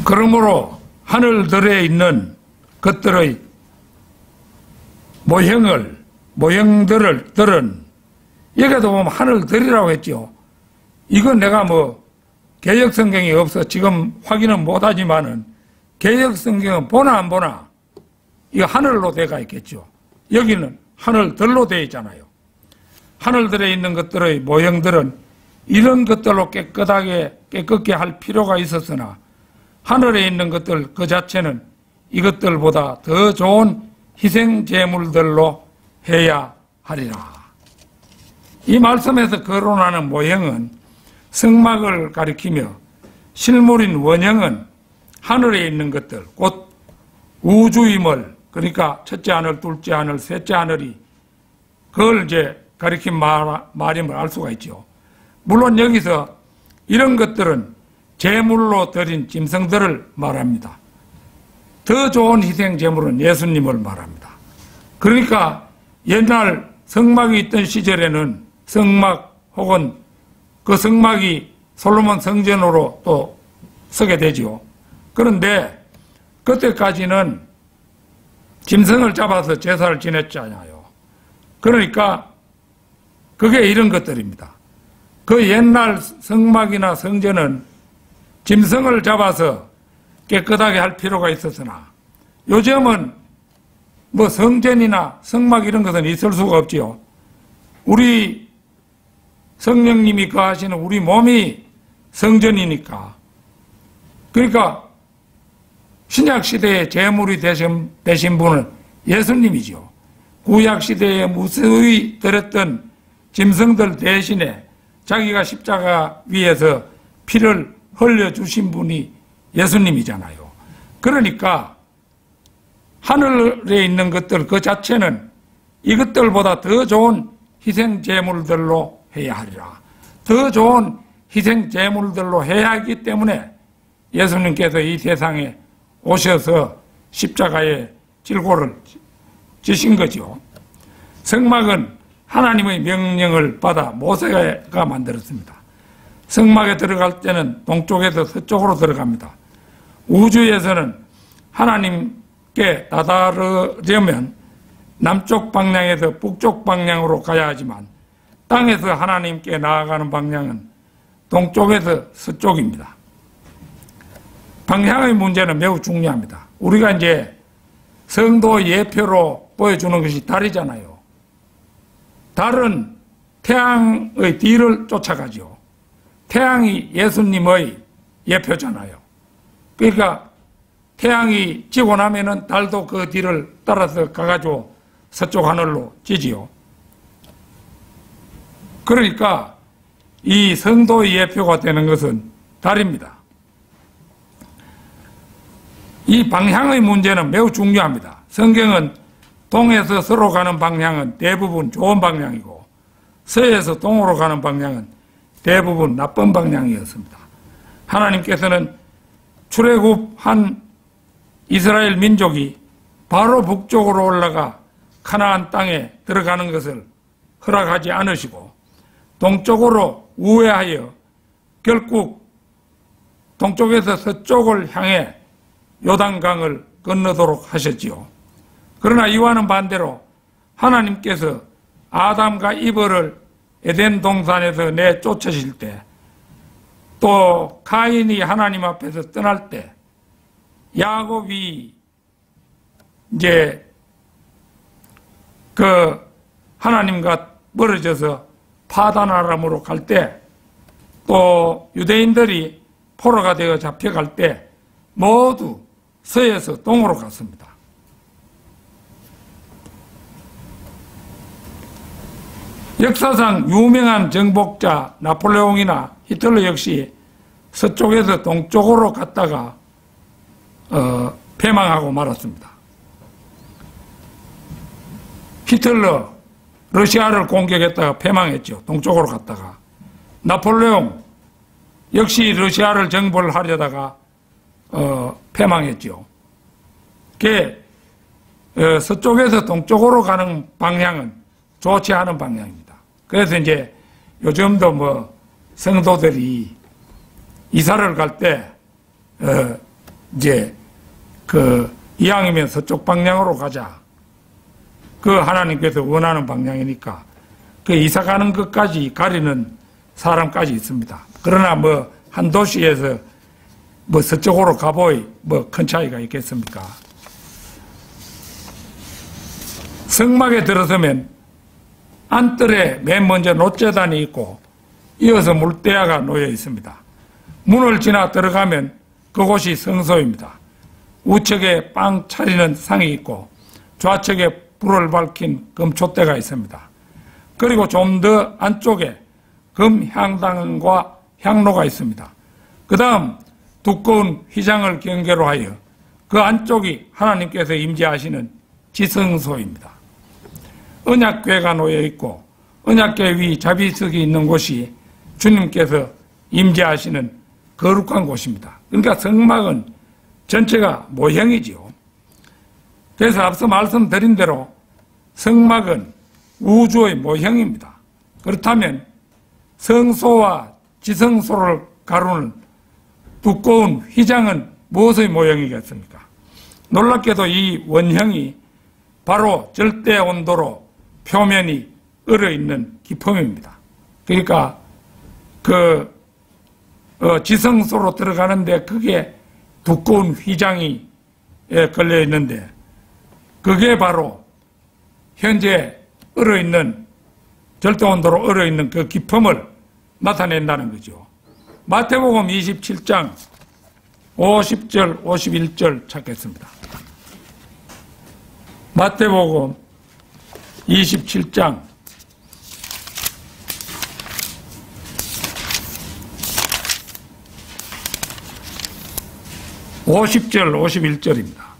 그러므로 하늘들에 있는 것들의 모형들은 여기도 보면 하늘들이라고 했죠. 이건 내가 뭐 개역성경이 없어 지금 확인은 못하지만은 개역성경은 보나 안 보나 이거 하늘로 돼가 있겠죠. 여기는 하늘들로 되어 있잖아요. 하늘들에 있는 것들의 모형들은 이런 것들로 깨끗게 할 필요가 있었으나 하늘에 있는 것들 그 자체는 이것들보다 더 좋은 희생제물들로 해야 하리라. 이 말씀에서 거론하는 모형은 성막을 가리키며 실물인 원형은 하늘에 있는 것들, 곧 우주임을, 그러니까 첫째 하늘, 둘째 하늘, 셋째 하늘이 그걸 이제 가리킨 말임을 알 수가 있죠. 물론 여기서 이런 것들은 제물로 드린 짐승들을 말합니다. 더 좋은 희생 제물은 예수님을 말합니다. 그러니까 옛날 성막이 있던 시절에는 성막 혹은 그 성막이 솔로몬 성전으로 또 서게 되죠. 그런데 그때까지는 짐승을 잡아서 제사를 지냈잖아요. 그러니까 그게 이런 것들입니다. 그 옛날 성막이나 성전은 짐승을 잡아서 깨끗하게 할 필요가 있었으나 요즘은 뭐 성전이나 성막 이런 것은 있을 수가 없지요. 우리 성령님이 거하시는 우리 몸이 성전이니까. 그러니까 신약시대에 제물이 되신 분은 예수님이죠. 구약시대에 무수히 드렸던 짐승들 대신에 자기가 십자가 위에서 피를 흘려주신 분이 예수님이잖아요. 그러니까 하늘에 있는 것들 그 자체는 이것들보다 더 좋은 희생제물들로 해야 하리라. 더 좋은 희생제물들로 해야 하기 때문에 예수님께서 이 세상에 오셔서 십자가의 질고를 지신 거죠. 성막은 하나님의 명령을 받아 모세가 만들었습니다. 성막에 들어갈 때는 동쪽에서 서쪽으로 들어갑니다. 우주에서는 하나님께 다다르려면 남쪽 방향에서 북쪽 방향으로 가야 하지만 땅에서 하나님께 나아가는 방향은 동쪽에서 서쪽입니다. 방향의 문제는 매우 중요합니다. 우리가 이제 성도 예표로 보여주는 것이 달이잖아요. 달은 태양의 뒤를 쫓아가죠. 태양이 예수님의 예표잖아요. 그러니까 태양이 지고 나면은 달도 그 뒤를 따라서 가가지고 서쪽 하늘로 지지요. 그러니까 이 성도의 예표가 되는 것은 달입니다. 이 방향의 문제는 매우 중요합니다. 성경은 동에서 서로 가는 방향은 대부분 좋은 방향이고 서에서 동으로 가는 방향은 대부분 나쁜 방향이었습니다. 하나님께서는 출애굽한 이스라엘 민족이 바로 북쪽으로 올라가 가나안 땅에 들어가는 것을 허락하지 않으시고 동쪽으로 우회하여 결국 동쪽에서 서쪽을 향해 요단강을 건너도록 하셨지요. 그러나 이와는 반대로 하나님께서 아담과 이브를 에덴 동산에서 내쫓으실 때, 또 가인이 하나님 앞에서 떠날 때 야곱이 이제 그 하나님과 멀어져서 파단 아람으로 갈 때, 또 유대인들이 포로가 되어 잡혀갈 때 모두 서에서 동으로 갔습니다. 역사상 유명한 정복자 나폴레옹이나 히틀러 역시 서쪽에서 동쪽으로 갔다가 패망하고 말았습니다. 히틀러 러시아를 공격했다가 패망했죠. 동쪽으로 갔다가. 나폴레옹 역시 러시아를 정벌 하려다가 패망했죠. 서쪽에서 동쪽으로 가는 방향은 좋지 않은 방향입니다. 그래서 이제 요즘도 뭐 성도들이 이사를 갈 때 이제 이왕이면 서쪽 방향으로 가자. 그 하나님께서 원하는 방향이니까 그 이사 가는 것까지 가리는 사람까지 있습니다. 그러나 뭐 한 도시에서 뭐 서쪽으로 가보이 뭐 큰 차이가 있겠습니까? 성막에 들어서면 안뜰에 맨 먼저 놋재단이 있고 이어서 물대야가 놓여 있습니다. 문을 지나 들어가면 그곳이 성소입니다. 우측에 빵 차리는 상이 있고 좌측에 불을 밝힌 금촛대가 있습니다. 그리고 좀 더 안쪽에 금향당과 향로가 있습니다. 그 다음 두꺼운 휘장을 경계로 하여 그 안쪽이 하나님께서 임재하시는 지성소입니다. 언약궤가 놓여 있고 언약궤 위 자비석이 있는 곳이 주님께서 임재하시는 거룩한 곳입니다. 그러니까 성막은 전체가 모형이지요. 그래서 앞서 말씀드린 대로 성막은 우주의 모형입니다. 그렇다면 성소와 지성소를 가르는 두꺼운 휘장은 무엇의 모형이겠습니까? 놀랍게도 이 원형이 바로 절대 온도로 표면이 얼어있는 기품입니다. 그러니까 지성소로 들어가는데 그게 두꺼운 휘장이 걸려 있는데 그게 바로 현재 얼어있는 절대 온도로 얼어있는 그 기품을 나타낸다는 거죠. 마태복음 27장 50절 51절 찾겠습니다. 마태복음 27장 50절 51절입니다.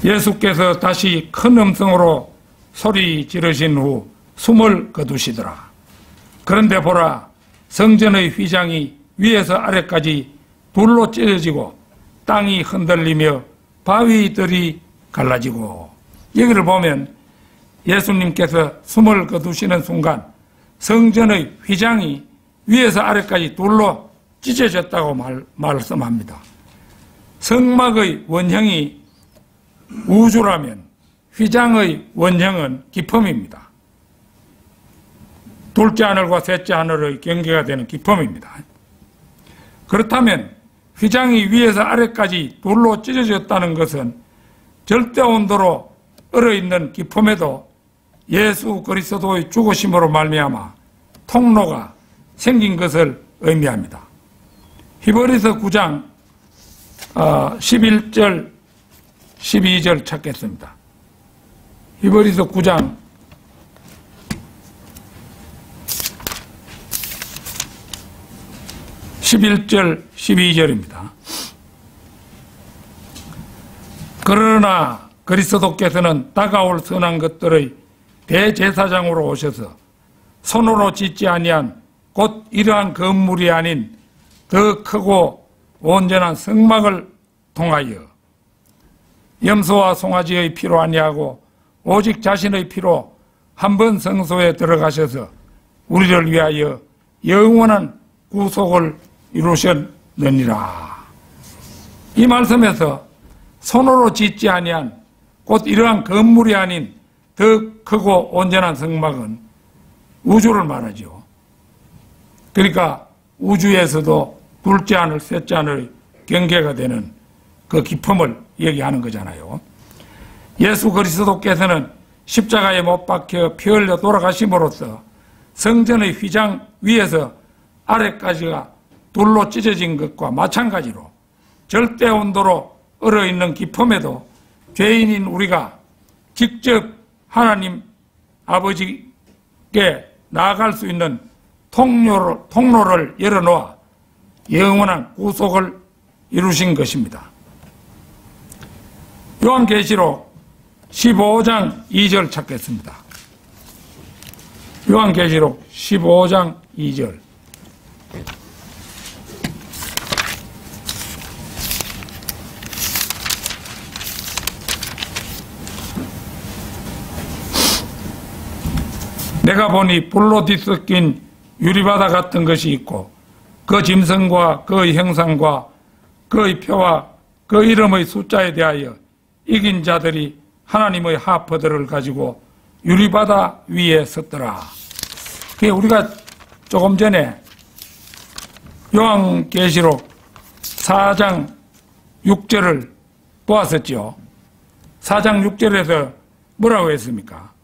예수께서 다시 큰 음성으로 소리 지르신 후 숨을 거두시더라. 그런데 보라, 성전의 휘장이 위에서 아래까지 불로 찢어지고 땅이 흔들리며 바위들이 갈라지고. 여기를 보면 예수님께서 숨을 거두시는 순간 성전의 휘장이 위에서 아래까지 불로 찢어졌다고 말씀합니다. 성막의 원형이 우주라면 휘장의 원형은 기품입니다. 둘째 하늘과 셋째 하늘의 경계가 되는 기품입니다. 그렇다면 휘장이 위에서 아래까지 둘로 찢어졌다는 것은 절대 온도로 얼어있는 기품에도 예수 그리스도의 죽으심으로 말미암아 통로가 생긴 것을 의미합니다. 히브리서 9장 11절 12절 찾겠습니다. 히브리서 9장 11절 12절입니다. 그러나 그리스도께서는 다가올 선한 것들의 대제사장으로 오셔서 손으로 짓지 아니한 곧 이러한 건물이 아닌 더 크고 온전한 성막을 통하여 염소와 송아지의 피로 아니하고 오직 자신의 피로 한 번 성소에 들어가셔서 우리를 위하여 영원한 구속을 이루셨느니라. 이 말씀에서 손으로 짓지 아니한 곧 이러한 건물이 아닌 더 크고 온전한 성막은 우주를 말하죠. 그러니까 우주에서도 둘째 하늘, 셋째 하늘의 경계가 되는 그 기품을 얘기하는 거잖아요. 예수 그리스도께서는 십자가에 못 박혀 피 흘려 돌아가심으로써 성전의 휘장 위에서 아래까지가 둘로 찢어진 것과 마찬가지로 절대 온도로 얼어있는 기품에도 죄인인 우리가 직접 하나님 아버지께 나아갈 수 있는 통로를 열어놓아 영원한 구속을 이루신 것입니다. 요한계시록 15장 2절 찾겠습니다. 요한계시록 15장 2절. 내가 보니 불로 뒤섞인 유리바다 같은 것이 있고 그 짐승과 그의 형상과 그의 표와 그 이름의 숫자에 대하여 이긴 자들이 하나님의 하퍼들을 가지고 유리바다 위에 섰더라. 우리가 조금 전에 요한계시록 4장 6절을 보았었죠. 4장 6절에서 뭐라고 했습니까?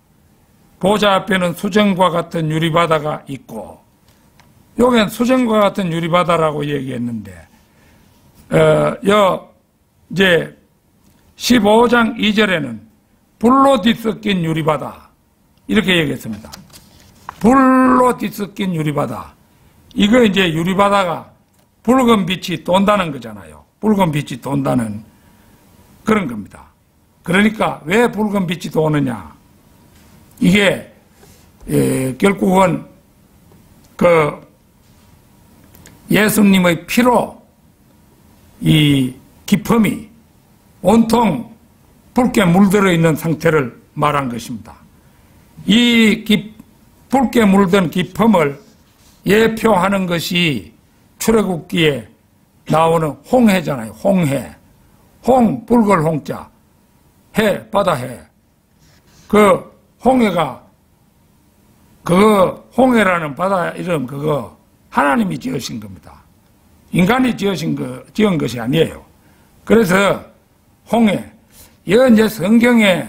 보좌 앞에는 수정과 같은 유리바다가 있고, 여기는 수정과 같은 유리바다라고 얘기했는데, 이제 15장 2절에는 불로 뒤섞인 유리바다 이렇게 얘기했습니다. 불로 뒤섞인 유리바다. 이거 이제 유리바다가 붉은 빛이 돈다는 거잖아요. 붉은 빛이 돈다는 그런 겁니다. 그러니까 왜 붉은 빛이 도느냐? 이게 결국은 그 예수님의 피로 이 기품이 온통 붉게 물들어 있는 상태를 말한 것입니다. 이 붉게 물든 기품을 예표하는 것이 출애굽기에 나오는 홍해잖아요. 홍해. 홍, 붉을 홍자. 해, 바다해. 그 홍해가, 그거 홍해라는 바다 이름 그거 하나님이 지으신 겁니다. 인간이 지은 것이 아니에요. 그래서 홍해, 이건 이제 성경에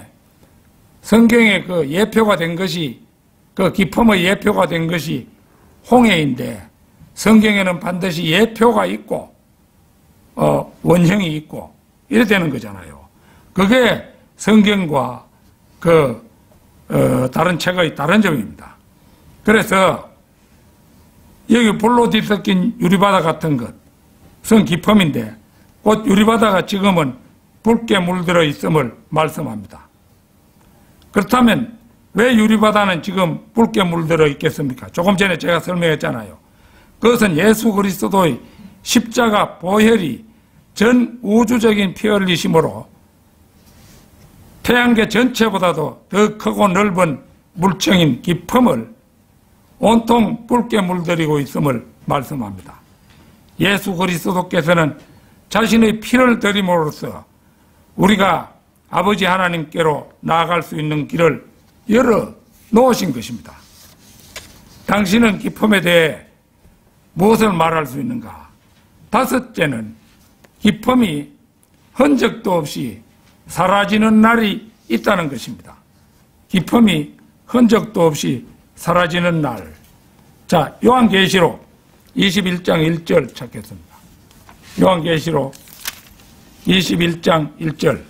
그 예표가 된 것이, 그 기품의 예표가 된 것이 홍해인데, 성경에는 반드시 예표가 있고, 원형이 있고, 이래 되는 거잖아요. 그게 성경과 다른 책의 다른 점입니다. 그래서, 여기 불로 뒤섞인 유리바다 같은 것은 기품인데, 곧 유리바다가 지금은 붉게 물들어 있음을 말씀합니다. 그렇다면 왜 유리바다는 지금 붉게 물들어 있겠습니까? 조금 전에 제가 설명했잖아요. 그것은 예수 그리스도의 십자가 보혈이 전 우주적인 피 흘리심으로 태양계 전체보다도 더 크고 넓은 물청인 기품을 온통 붉게 물들이고 있음을 말씀합니다. 예수 그리스도께서는 자신의 피를 드림으로써 우리가 아버지 하나님께로 나아갈 수 있는 길을 열어 놓으신 것입니다. 당신은 기품에 대해 무엇을 말할 수 있는가? 다섯째는 기품이 흔적도 없이 사라지는 날이 있다는 것입니다. 기품이 흔적도 없이 사라지는 날. 자, 요한계시록 21장 1절 찾겠습니다. 요한계시록 21장 1절.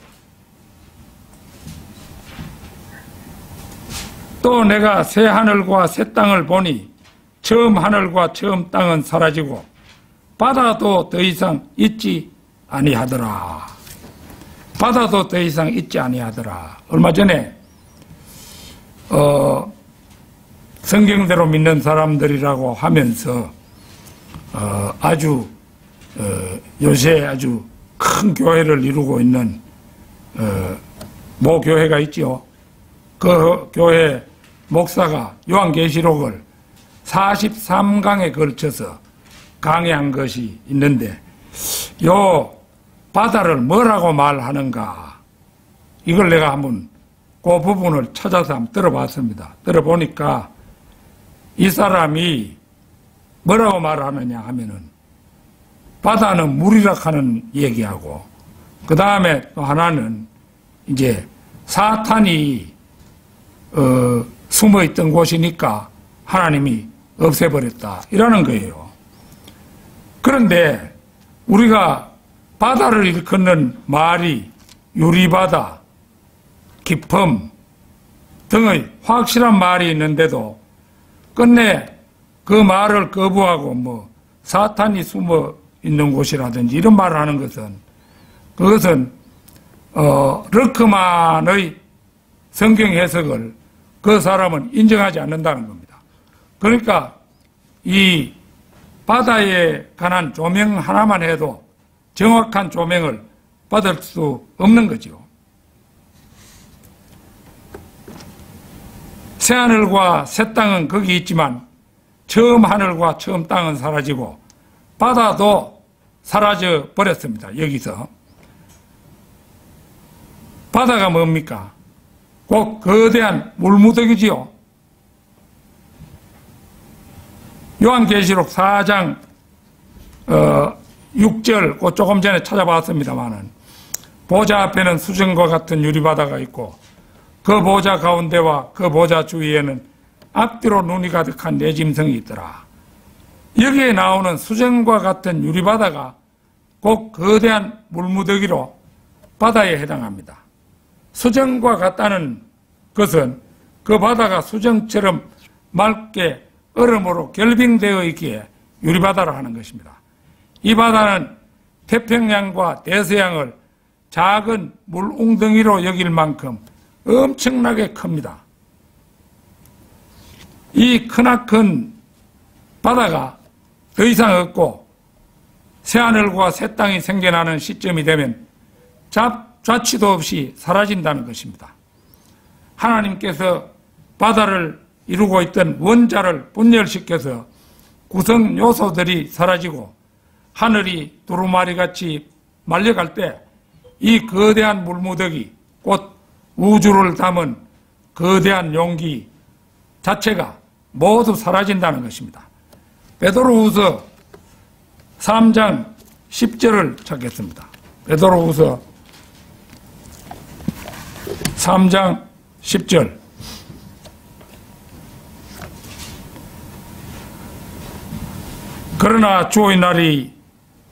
또 내가 새 하늘과 새 땅을 보니 처음 하늘과 처음 땅은 사라지고 바다도 더 이상 있지 아니하더라. 바다도 더 이상 있지 아니하더라. 얼마 전에 성경대로 믿는 사람들이라고 하면서 요새 아주 큰 교회를 이루고 있는 모 교회가 있죠. 그 교회 목사가 요한계시록을 43강에 걸쳐서 강의한 것이 있는데, 요 바다를 뭐라고 말하는가, 이걸 내가 한번 그 부분을 찾아서 한번 들어봤습니다. 들어보니까 이 사람이 뭐라고 말하느냐 하면은 바다는 물이라 하는 얘기하고, 그 다음에 또 하나는 이제 사탄이 숨어 있던 곳이니까 하나님이 없애버렸다, 이라는 거예요. 그런데 우리가 바다를 일컫는 말이 유리바다, 기품 등의 확실한 말이 있는데도 끝내 그 말을 거부하고 뭐 사탄이 숨어 있는 곳이라든지 이런 말을 하는 것은, 그것은 르크만의 성경 해석을 그 사람은 인정하지 않는다는 겁니다. 그러니까 이 바다에 관한 조명 하나만 해도 정확한 조명을 받을 수 없는 거죠. 새하늘과 새 땅은 거기 있지만 처음 하늘과 처음 땅은 사라지고 바다도 사라져 버렸습니다. 여기서 바다가 뭡니까? 꼭 거대한 물무더기지요. 요한계시록 4장 6절 그 조금 전에 찾아봤습니다마는 보좌 앞에는 수정과 같은 유리바다가 있고 그 보좌 가운데와 그 보좌 주위에는 앞뒤로 눈이 가득한 네 짐승이 있더라. 여기에 나오는 수정과 같은 유리바다가 꼭 거대한 물무더기로 바다에 해당합니다. 수정과 같다는 것은 그 바다가 수정처럼 맑게 얼음으로 결빙되어 있기에 유리바다라 하는 것입니다. 이 바다는 태평양과 대서양을 작은 물웅덩이로 여길 만큼 엄청나게 큽니다. 이 크나큰 바다가 더 이상 없고 새하늘과 새 땅이 생겨나는 시점이 되면 좌치도 없이 사라진다는 것입니다. 하나님께서 바다를 이루고 있던 원자를 분열시켜서 구성 요소들이 사라지고 하늘이 두루마리같이 말려갈 때 이 거대한 물무더기, 곧 우주를 담은 거대한 용기 자체가 모두 사라진다는 것입니다. 베드로후서 3장 10절을 찾겠습니다. 베드로후서 3장 10절. 그러나 주의 날이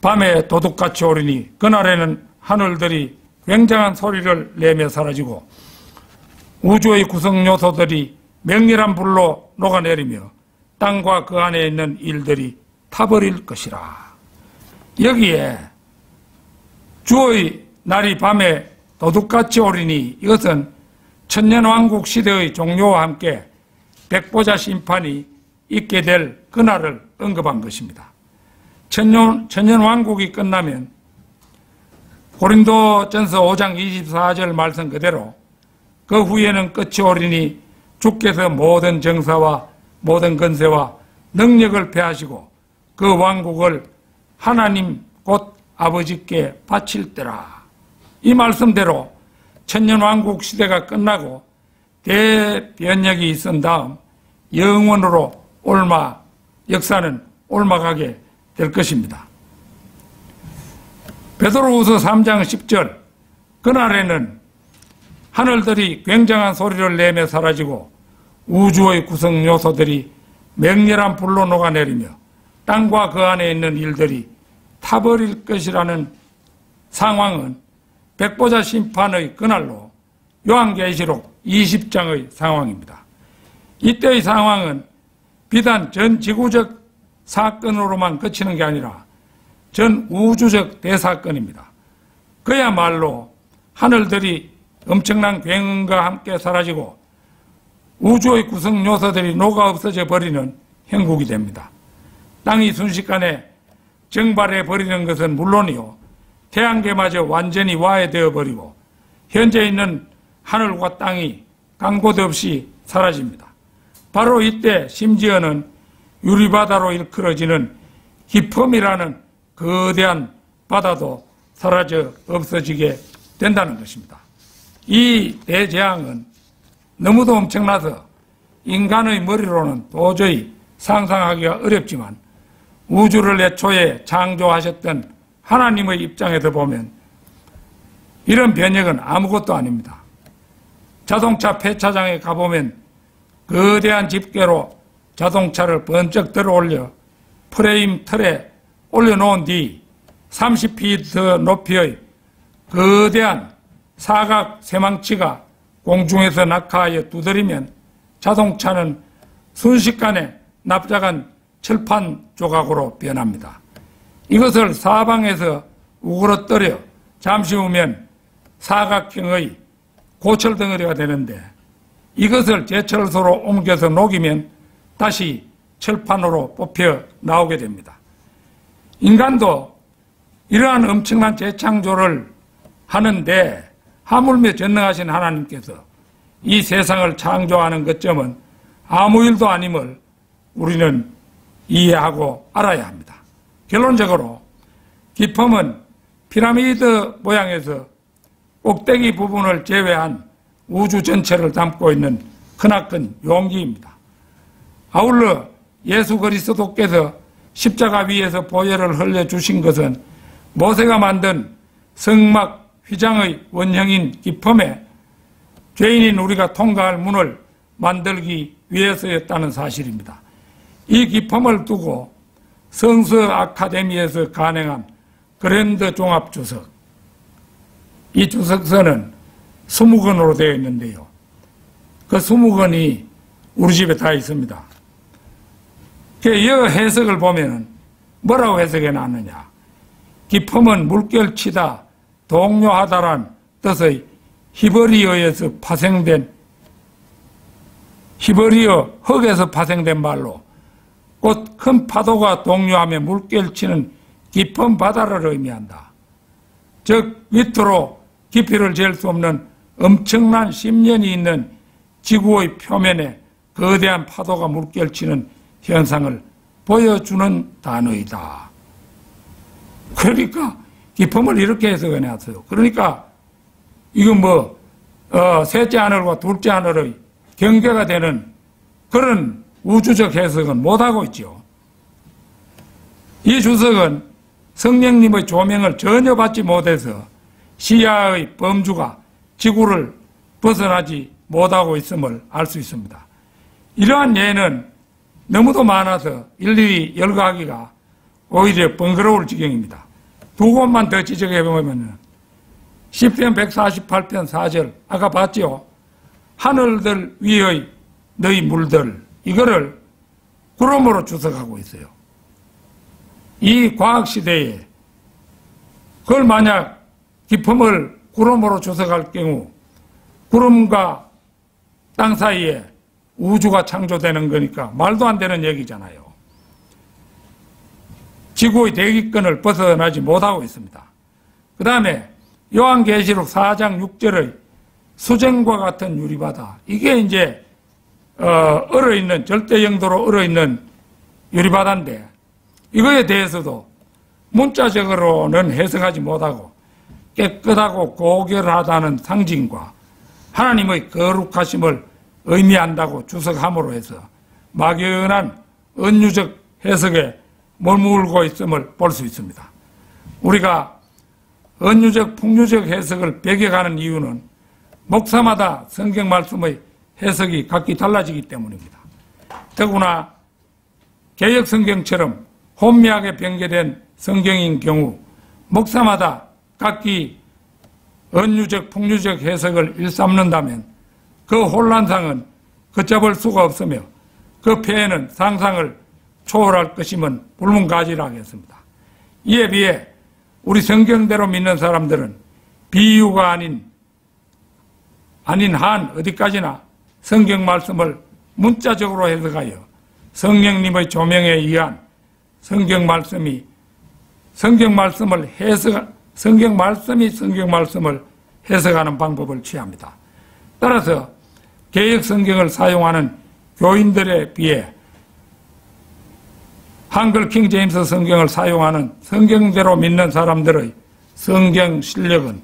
밤에 도둑같이 오리니 그날에는 하늘들이 굉장한 소리를 내며 사라지고 우주의 구성 요소들이 맹렬한 불로 녹아내리며 땅과 그 안에 있는 일들이 타버릴 것이라. 여기에 주의 날이 밤에 도둑같이 오리니 이것은 천년왕국 시대의 종료와 함께 백보자 심판이 있게 될 그날을 언급한 것입니다. 천년왕국이 끝나면 고린도전서 5장 24절 말씀 그대로 그 후에는 끝이 오리니 주께서 모든 정사와 모든 건세와 능력을 패하시고 그 왕국을 하나님 곧 아버지께 바칠 때라. 이 말씀대로 천년왕국 시대가 끝나고 대변혁이 있은 다음 영원으로 역사는 옮아가게 될 것입니다. 베드로후서 3장 10절 그날에는 하늘들이 굉장한 소리를 내며 사라지고 우주의 구성 요소들이 맹렬한 불로 녹아내리며 땅과 그 안에 있는 일들이 타버릴 것이라는 상황은 백보자 심판의 그날로 요한계시록 20장의 상황입니다. 이때의 상황은 비단 전 지구적 사건으로만 그치는 게 아니라 전 우주적 대사건입니다. 그야말로 하늘들이 엄청난 굉음과 함께 사라지고 우주의 구성 요소들이 녹아 없어져 버리는 형국이 됩니다. 땅이 순식간에 증발해 버리는 것은 물론이요, 태양계마저 완전히 와해되어 버리고 현재 있는 하늘과 땅이 강고도 없이 사라집니다. 바로 이때 심지어는 유리바다로 일컬어지는 기품이라는 거대한 바다도 사라져 없어지게 된다는 것입니다. 이 대재앙은 너무도 엄청나서 인간의 머리로는 도저히 상상하기가 어렵지만 우주를 애초에 창조하셨던 하나님의 입장에서 보면 이런 변혁은 아무것도 아닙니다. 자동차 폐차장에 가보면 거대한 집게로 자동차를 번쩍 들어 올려 프레임 틀에 올려놓은 뒤 30피트 높이의 거대한 사각 쇠망치가 공중에서 낙하하여 두드리면 자동차는 순식간에 납작한 철판 조각으로 변합니다. 이것을 사방에서 우그러뜨려 잠시 후면 사각형의 고철 덩어리가 되는데 이것을 제철소로 옮겨서 녹이면 다시 철판으로 뽑혀 나오게 됩니다. 인간도 이러한 엄청난 재창조를 하는데 하물며 전능하신 하나님께서 이 세상을 창조하는 것점은 아무 일도 아님을 우리는 이해하고 알아야 합니다. 결론적으로 기품은 피라미드 모양에서 꼭대기 부분을 제외한 우주 전체를 담고 있는 크나큰 용기입니다. 아울러 예수 그리스도께서 십자가 위에서 보혈을 흘려주신 것은 모세가 만든 성막 휘장의 원형인 기품에 죄인인 우리가 통과할 문을 만들기 위해서였다는 사실입니다. 이 기품을 두고 성서 아카데미에서 간행한 그랜드 종합 주석, 이 주석서는 20권으로 되어 있는데요. 그 20권이 우리 집에 다 있습니다. 이 해석을 보면 뭐라고 해석해 놨느냐. 기품은 물결치다, 동요하다란 뜻의 히브리어에서 파생된, 히브리어 흙에서 파생된 말로 곧 큰 파도가 동요하며 물결치는 깊은 바다를 의미한다. 즉 밑으로 깊이를 잴 수 없는 엄청난 심연이 있는 지구의 표면에 거대한 파도가 물결치는 현상을 보여주는 단어이다. 그러니까 기품을 이렇게 해석해 놨어요. 그러니까 이건 셋째 하늘과 둘째 하늘의 경계가 되는 그런 우주적 해석은 못하고 있죠. 이 주석은 성령님의 조명을 전혀 받지 못해서 시야의 범주가 지구를 벗어나지 못하고 있음을 알 수 있습니다. 이러한 예는 너무도 많아서 일일이 열거하기가 오히려 번거로울 지경입니다. 두 곳만 더 지적해보면 시편 148편 4절 아까 봤죠? 하늘들 위의 너희 물들, 이거를 구름으로 주석하고 있어요. 이 과학시대에 그걸 만약 기품을 구름으로 주석할 경우 구름과 땅 사이에 우주가 창조되는 거니까 말도 안 되는 얘기잖아요. 지구의 대기권을 벗어나지 못하고 있습니다. 그 다음에 요한계시록 4장 6절의 수정과 같은 유리바다, 이게 이제 얼어있는, 절대 영도로 얼어있는 유리바다인데 이거에 대해서도 문자적으로는 해석하지 못하고 깨끗하고 고결하다는 상징과 하나님의 거룩하심을 의미한다고 주석함으로 해서 막연한 은유적 해석에 머물고 있음을 볼 수 있습니다. 우리가 은유적, 풍유적 해석을 배격하는 이유는 목사마다 성경 말씀의 해석이 각기 달라지기 때문입니다. 더구나 개역 성경처럼 혼미하게 변개된 성경인 경우 목사마다 각기 은유적, 풍유적 해석을 일삼는다면 그 혼란상은 걷잡을 수가 없으며 그 폐해는 상상을 초월할 것임은 불문가지라겠습니다. 이에 비해 우리 성경대로 믿는 사람들은 비유가 아닌 한 어디까지나 성경 말씀을 문자적으로 해석하여 성령님의 조명에 의한 성경 말씀을 해석하는 방법을 취합니다. 따라서 개역 성경을 사용하는 교인들에 비해 한글 킹 제임스 성경을 사용하는 성경대로 믿는 사람들의 성경 실력은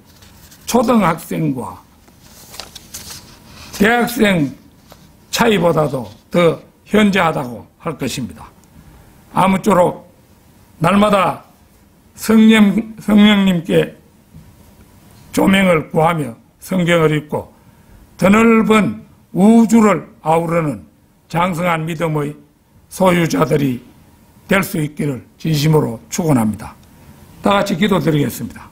초등학생과 대학생 차이보다도 더 현저하다고 할 것입니다. 아무쪼록 날마다 성령님께 조명을 구하며 성경을 읽고 더 넓은 우주를 아우르는 장성한 믿음의 소유자들이 될 수 있기를 진심으로 축원합니다. 다 같이 기도드리겠습니다.